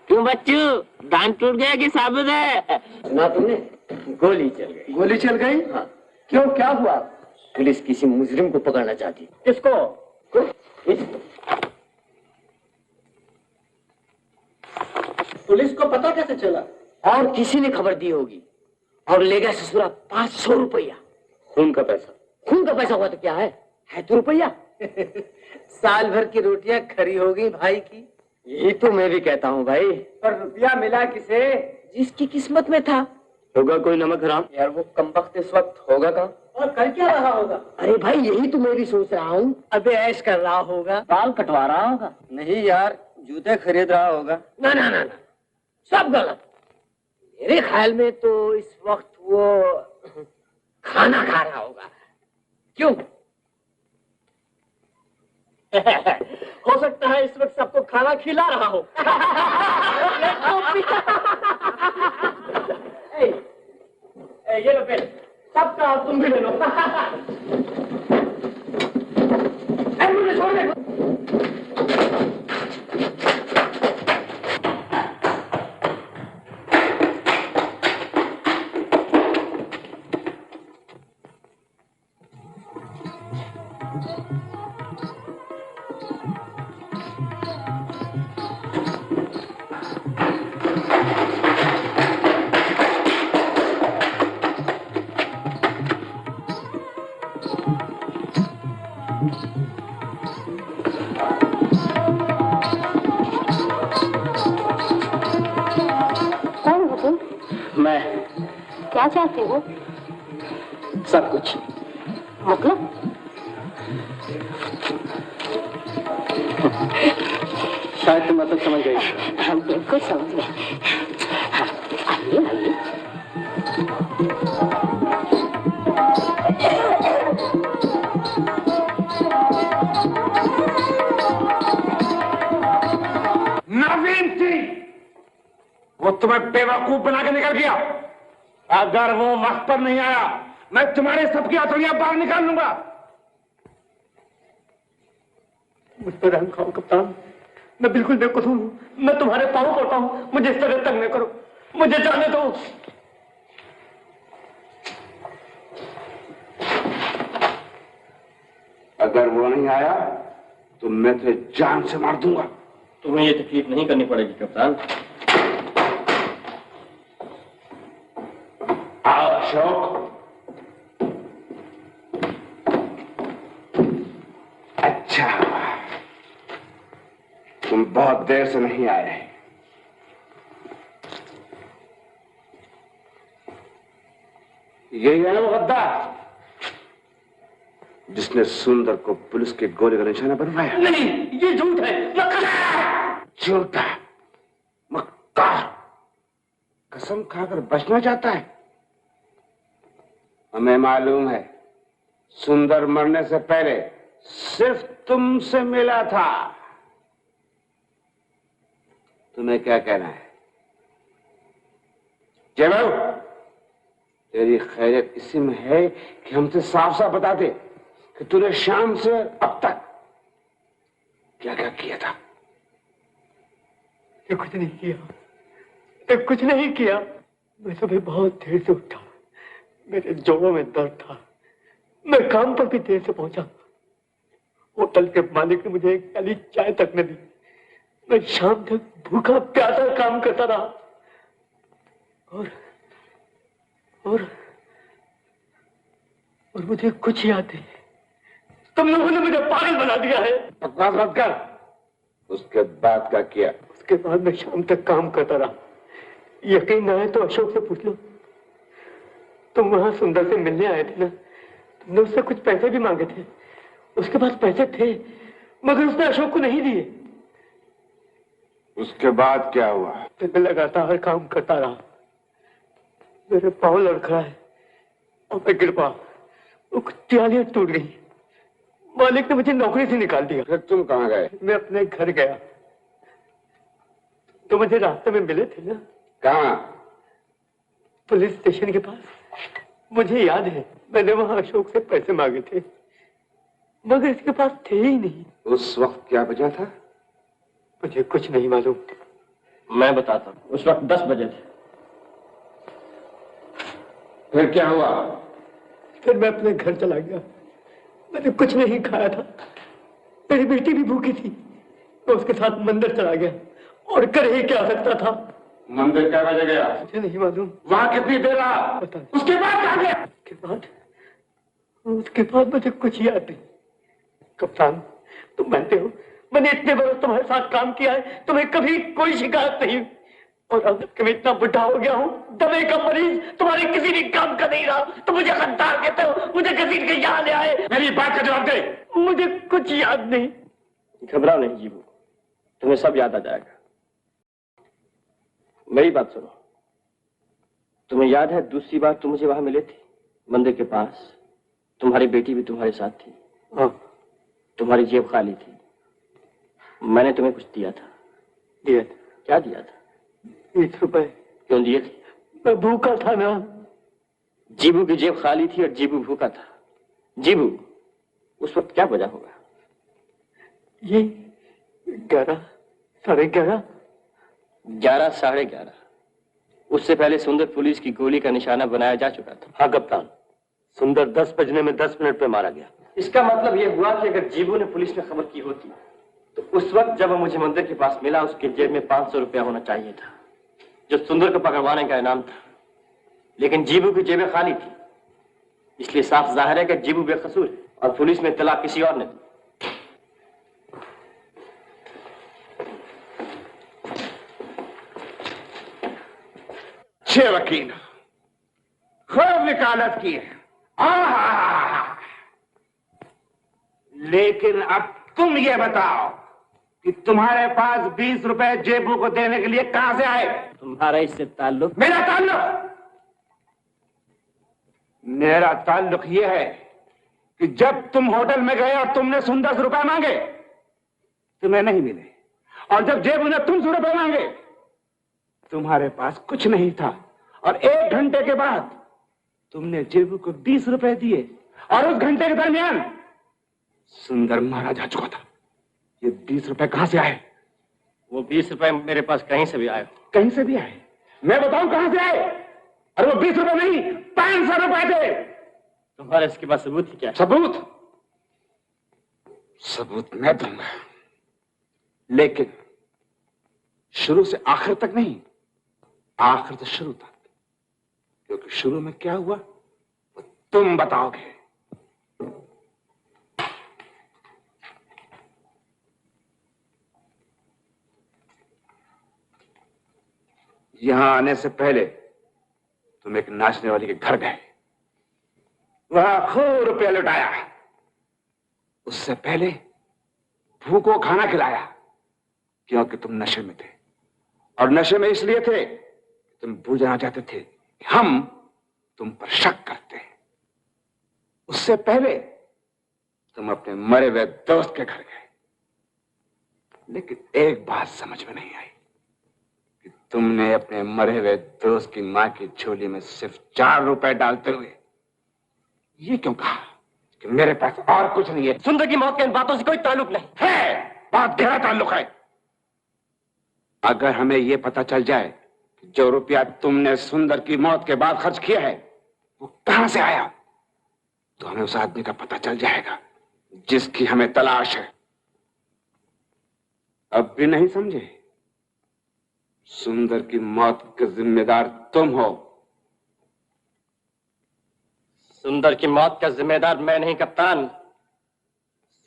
क्यों बच्चू, दांत टूट गया कि साबित है? सुना तुमने? गोली चल गई। गोली चल गई? हाँ। क्यों, क्या हुआ? पुलिस किसी मुजरिम को पकड़ना चाहती। किसको? पुलिस को पता कैसे चला? और किसी ने खबर दी होगी और ले गया ससुरा 500 रुपया। खून का पैसा? खून का पैसा हुआ तो क्या है तो रुपया। साल भर की रोटियां खरी हो गई भाई की। यही तो मैं भी कहता हूँ भाई। पर रुपया मिला किसे? जिसकी किस्मत में था। होगा कोई नमक हराम। यार वो कमबख्त इस वक्त होगा कहाँ? और कर क्या रहा होगा? अरे भाई यही तो मैं भी सोच रहा हूँ। अबे ऐश कर रहा होगा, बाल कटवा रहा होगा। नहीं यार, जूते खरीद रहा होगा। ना ना ना ना, सब गलत। मेरे ख्याल में तो इस वक्त वो खाना खा रहा होगा। क्यों? हो सकता है इस वक्त सबको खाना खिला रहा हो। ये लो पेन, सबका तुम भी ले लो। मुझे छोड़ दे। मैं क्या चाहते हो? सब कुछ। मतलब? शायद तुम मतलब समझ गई। हम बिल्कुल समझ गए। आइए आइए। तुम्हें बेवकूफ बना के निकल गया। अगर वो वक्त पर नहीं आया, मैं तुम्हारे सबकी हथौड़ियां बाहर निकाल लूंगा। मुझ पर रहम खाओ कप्तान, मैं बिल्कुल बेकसूर हूँ। मैं तुम्हारे पाँव पड़ता हूँ, मुझे इस तरह तंग न करो, मुझे जाने दो। अगर वो नहीं आया तो मैं तुझे जान से मार दूंगा। तुम्हें ये तकलीफ नहीं करनी पड़ेगी कप्तान। आओ अशोक। अच्छा, तुम बहुत देर से नहीं आए। यही है ना वो गद्दार जिसने सुंदर को पुलिस के गोली का निशाना बनवाया? नहीं, ये झूठ है। झूठा मक्कार, कसम खाकर बचना चाहता है। हमें मालूम है, सुंदर मरने से पहले सिर्फ तुमसे मिला था। तुम्हें क्या कहना है? जय बाबू, तेरी खैरियत इसी में है कि हमसे साफ साफ बता दे कि तूने शाम से अब तक क्या क्या किया था। कुछ नहीं किया, कुछ नहीं किया। मैं सुबह बहुत देर से उठा, मेरे जोड़ों में दर्द था। मैं काम पर भी देर से पहुंचा। होटल के मालिक ने मुझे एक प्याली चाय तक न दी। मैं शाम तक भूखा प्यासा काम करता रहा और मुझे कुछ याद नहीं। तुम लोगों ने मुझे पागल बना दिया है। बकवास मत कर। उसके बाद क्या किया? उसके बाद मैं शाम तक काम करता रहा। यकीन ना आए तो अशोक से पूछ लो। तुम वहां सुंदर से मिलने आए थे ना, तुमने उससे कुछ पैसे भी मांगे थे। उसके पास पैसे थे मगर उसने अशोक को नहीं दिए। उसके बाद क्या हुआ? मैं लगातार काम करता रहा। मेरे पाँव लड़खड़ाए और मैं गिर पड़ा। वो तियालियां टूट गई। मालिक ने मुझे नौकरी से निकाल दिया। फिर तुम कहाँ गए? मैं अपने घर गया। तो मुझे रास्ते में मिले थे ना। कहाँ? पुलिस स्टेशन के पास। मुझे याद है, मैंने वहां अशोक से पैसे मांगे थे मगर इसके पास थे ही नहीं। उस वक्त क्या बचा था? मुझे कुछ नहीं मालूम। मैं बताता हूँ। उस वक्त 10 बजे थे। फिर क्या हुआ? फिर मैं अपने घर चला गया। मैंने कुछ नहीं खाया था। मेरी बेटी भी भूखी थी। मैं उसके साथ मंदिर चला गया और कर ही क्या सकता था। मंदिर क्या बजे गया? मुझे नहीं मालूम। वहां कितनी देर रहा? उसके बाद क्या गया? उसके बाद मुझे कुछ याद नहीं। कप्तान, तुम जानते हो मैंने इतने बरस तुम्हारे साथ काम किया है, तुम्हें कभी कोई शिकायत नहीं। और अब जबकि मैं इतना बुढ़ा हो गया हूँ, दमे का मरीज, तुम्हारे किसी भी काम का नहीं रहा, तो मुझे गद्दार कहते हो, मुझे घसीट के यहाँ ले आए। मेरी बात का जवाब दे। मुझे कुछ याद नहीं। घबराओ नहीं जीवू, तुम्हें सब याद आ जाएगा। मेरी बात सुनो। तुम्हें याद है दूसरी बार तुम मुझे वहां मिले थे मंदिर के पास? तुम्हारी बेटी भी तुम्हारे साथ थी। हाँ। तुम्हारी जेब खाली थी। मैंने तुम्हें कुछ दिया था। दिया था? क्या दिया था? 20 रुपए। क्यों दिए थे? मैं भूखा था ना। जीबू की जेब खाली थी और जीबू भूखा था। जीबू, उस वक्त क्या वजह होगा? ये 11, साढ़े 11। 11, साढ़े 11। उससे पहले सुंदर पुलिस की गोली का निशाना बनाया जा चुका था। हाँ कप्तान, सुंदर 10 बजने में 10 मिनट पे मारा गया। इसका मतलब यह हुआ कि अगर जीबू ने पुलिस में खबर की होती तो उस वक्त जब वो मुझे मंदिर के पास मिला, उसके जेब में 500 रुपया होना चाहिए था, जो सुंदर को पकड़वाने का इनाम था। लेकिन जीबू की जेबें खाली थी, इसलिए साफ जाहिर है कि जीबू बेकसूर है और पुलिस में इत्तला किसी और ने दी। छह वकील खूब वकालत की है। लेकिन अब तुम ये बताओ कि तुम्हारे पास 20 रुपए जेबू को देने के लिए कहां से आए? तुम्हारा इससे ताल्लुक? मेरा ताल्लुक यह है कि जब तुम होटल में गए और तुमने सुंदर से रुपए मांगे, तुम्हें नहीं मिले, और जब जेबू ने तुमसे रुपए मांगे तुम्हारे पास कुछ नहीं था और 1 घंटे के बाद तुमने जेबू को 20 रुपए दिए और उस घंटे के दरमियान सुंदर मारा जा चुका था। ये 20 रुपए कहां से आए? वो 20 रुपए मेरे पास कहीं से भी आए। कहीं से भी आए? मैं बताऊं कहां से आए? और वो 20 रुपए नहीं 500 रुपए थे। तुम्हारे इसके पास सबूत ही क्या है? सबूत मैं दूंगा, लेकिन शुरू से आखिर तक नहीं, आखिर से शुरू तक, क्योंकि शुरू में क्या हुआ वो तुम बताओगे। यहां आने से पहले तुम एक नाचने वाली के घर गए, वहां खूब रुपया लुटाया। उससे पहले भूखों खाना खिलाया, क्योंकि तुम नशे में थे, और नशे में इसलिए थे कि तुम भूल जाना चाहते थे कि हम तुम पर शक करते हैं। उससे पहले तुम अपने मरे हुए दोस्त के घर गए, लेकिन एक बात समझ में नहीं आई कि तुमने अपने मरे हुए दोस्त की मां की झोली में सिर्फ 4 रुपए डालते हुए ये क्यों कहा कि मेरे पास और कुछ नहीं है? सुंदर की मौत के इन बातों से कोई ताल्लुक नहीं है। बात गहरा ताल्लुक है। अगर हमें यह पता चल जाए कि जो रुपया तुमने सुंदर की मौत के बाद खर्च किया है वो कहां से आया, तो हमें उस आदमी का पता चल जाएगा जिसकी हमें तलाश है। अब भी नहीं समझे? सुंदर की मौत के जिम्मेदार तुम हो। सुंदर की मौत का जिम्मेदार मैं नहीं कप्तान।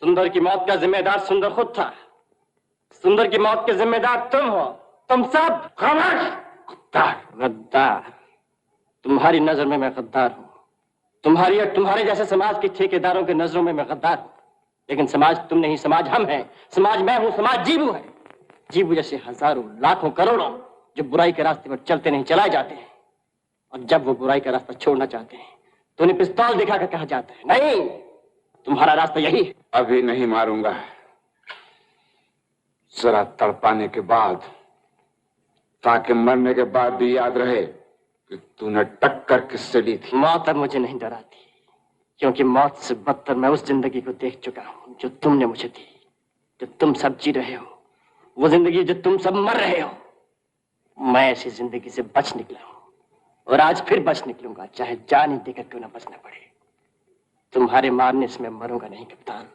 सुंदर की मौत का जिम्मेदार सुंदर खुद था। सुंदर की मौत के जिम्मेदार तुम हो, तुम सब। खामोश! गद्दार। तुम्हारी नजर में मैं गद्दार हूं, तुम्हारी और तुम्हारे जैसे समाज के ठेकेदारों के नजरों में मैं गद्दार हूं। लेकिन समाज तुम नहीं, समाज हम हैं, समाज मैं हूं, समाज जीवू है। जीवू जैसे हजारों लाखों करोड़ों जो बुराई के रास्ते पर चलते नहीं चलाए जाते हैं, और जब वो बुराई का रास्ता छोड़ना चाहते हैं तो उन्हें पिस्तौल दिखाकर कहा जाता है नहीं, तुम्हारा रास्ता यही है। अभी नहीं मारूंगा, जरा तड़पाने के बाद, ताकि मरने के बाद भी याद रहे कि तूने टक्कर किससे ली थी। मौत अब मुझे नहीं डराती, क्योंकि मौत से बदतर मैं उस जिंदगी को देख चुका हूं जो तुमने मुझे दी। जो तुम सब जी रहे हो, वो जिंदगी जो तुम सब मर रहे हो, मैं ऐसी जिंदगी से बच निकला हूं, और आज फिर बच निकलूंगा, चाहे जान ही देकर क्यों ना बचना पड़े। तुम्हारे मारने से मैं मरूंगा नहीं कप्तान,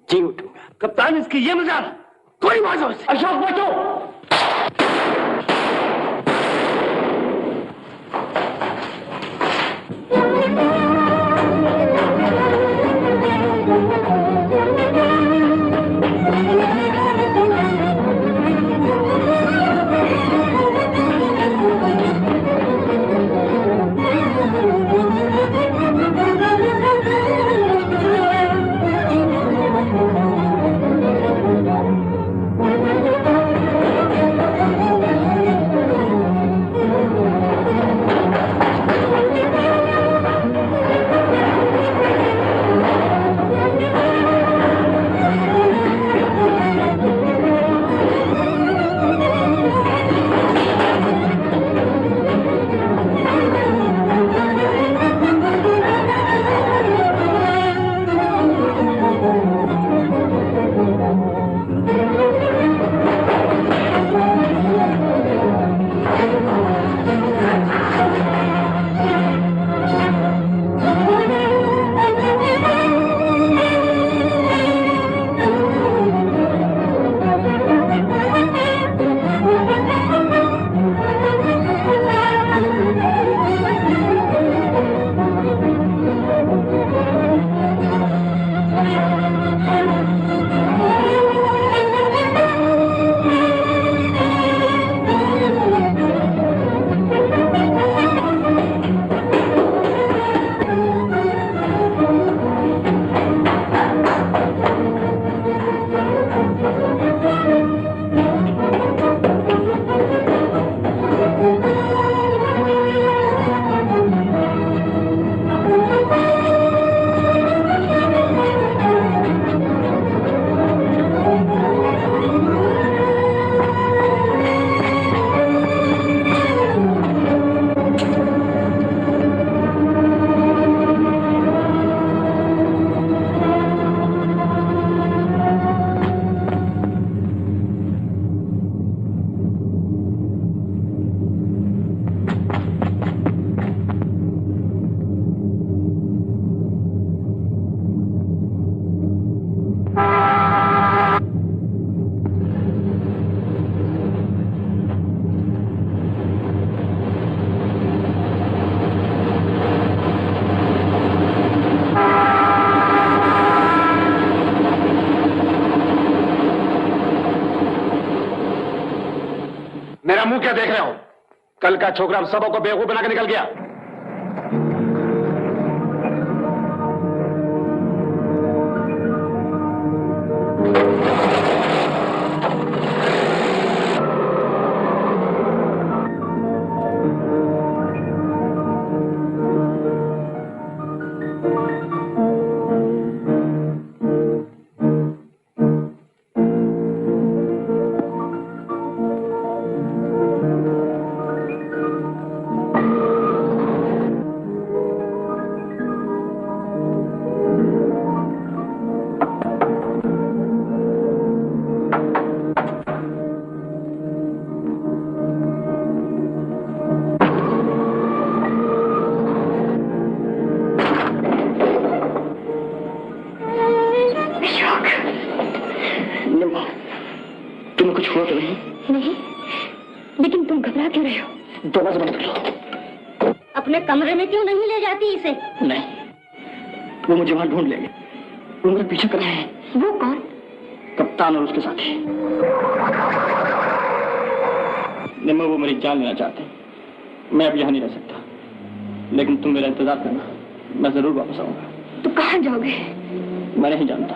जी उठूंगा। कप्तान, इसकी ये मजाक कोई बात। अशोक बचो! क्या देख रहे हो? कल का छोकरा हम सबों को बेवकूफ बना के निकल गया। कमरे में क्यों नहीं ले जाती इसे? नहीं, वो मुझे वहां ढूंढ लेंगे। वो मेरे पीछे कर रहे हैं। वो कौन? कप्तान और उसके साथी। निम्मा, वो मेरी जान लेना चाहते हैं। मैं अब यहाँ नहीं रह सकता, लेकिन तुम मेरा इंतजार करना, मैं जरूर वापस आऊंगा। तो कहाँ जाओगे? मैं नहीं जानता।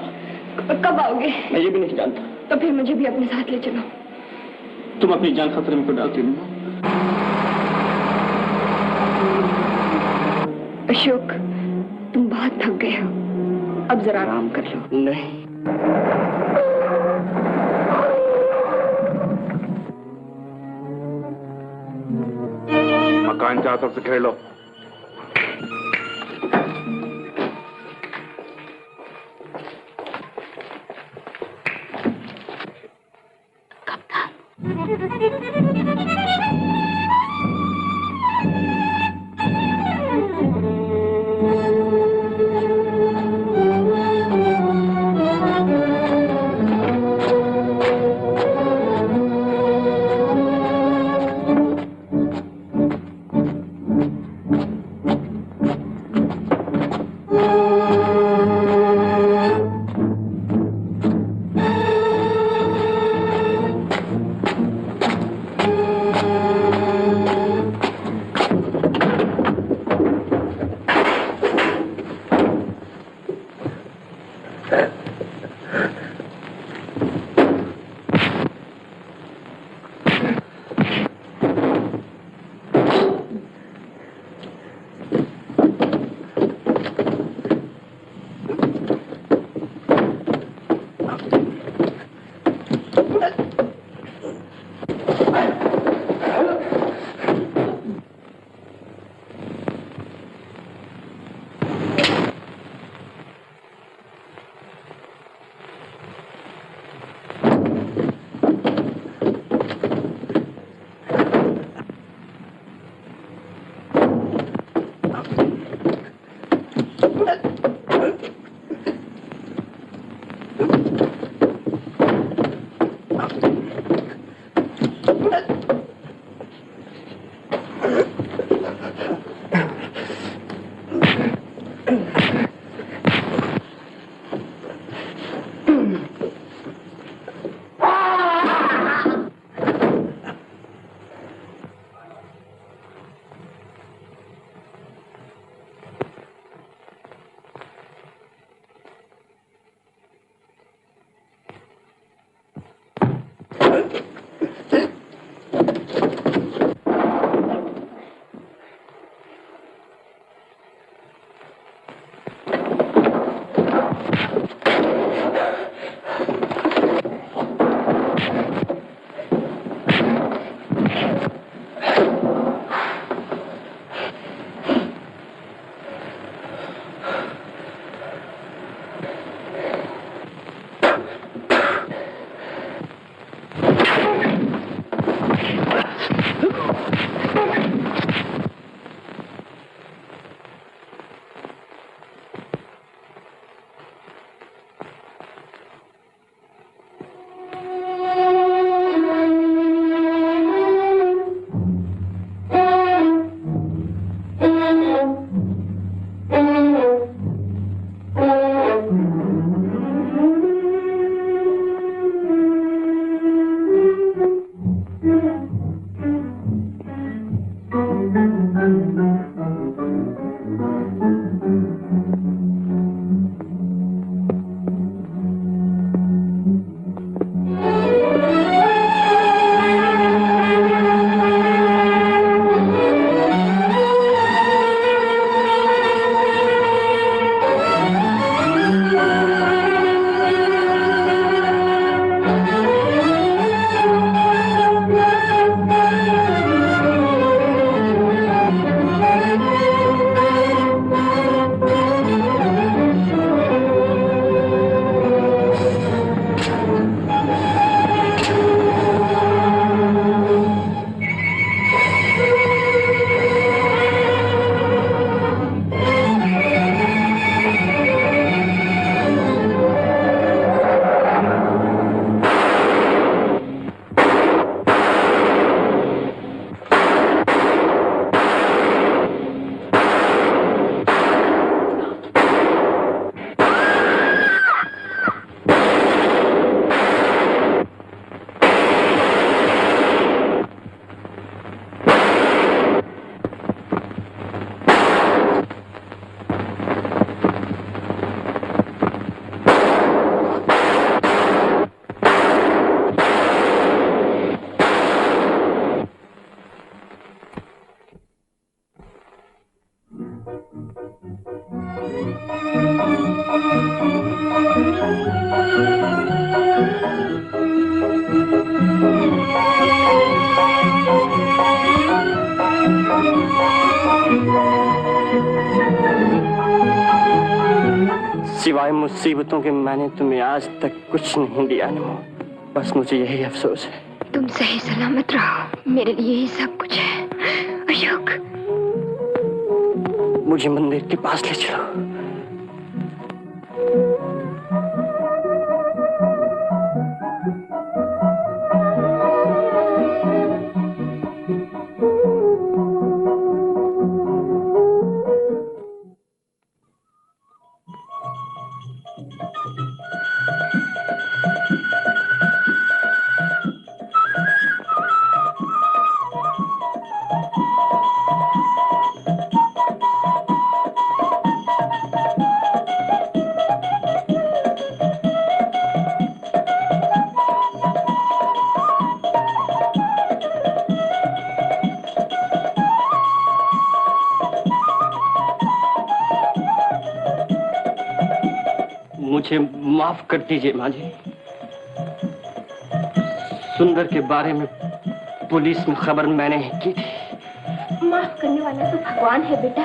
कब आओगे? मैं ये भी नहीं जानता। तो फिर मुझे भी अपने साथ ले चलो। तुम अपनी जान खतरे में क्यों डालती हो? अशोक, तुम बहुत थक गए हो, अब जरा आराम कर लो। नहीं, मकान चारों तरफ से घेर लो। सिवाय मुसीबतों के मैंने तुम्हें आज तक कुछ नहीं दिया अनमोल। बस मुझे यही अफसोस है। तुम सही सलामत रहो, मेरे लिए ही सब कुछ है। अशोक, मुझे मंदिर के पास ले चलो। मुझे माफ कर दीजिए माँ जी। सुंदर के बारे में पुलिस में खबर मैंने ही की थी। माफ करने वाला तो भगवान है बेटा,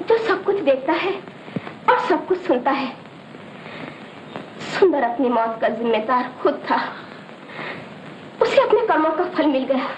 जो सब कुछ देखता है और सब कुछ सुनता है। सुंदर अपनी मौत का जिम्मेदार खुद था, उसे अपने कर्मों का फल मिल गया।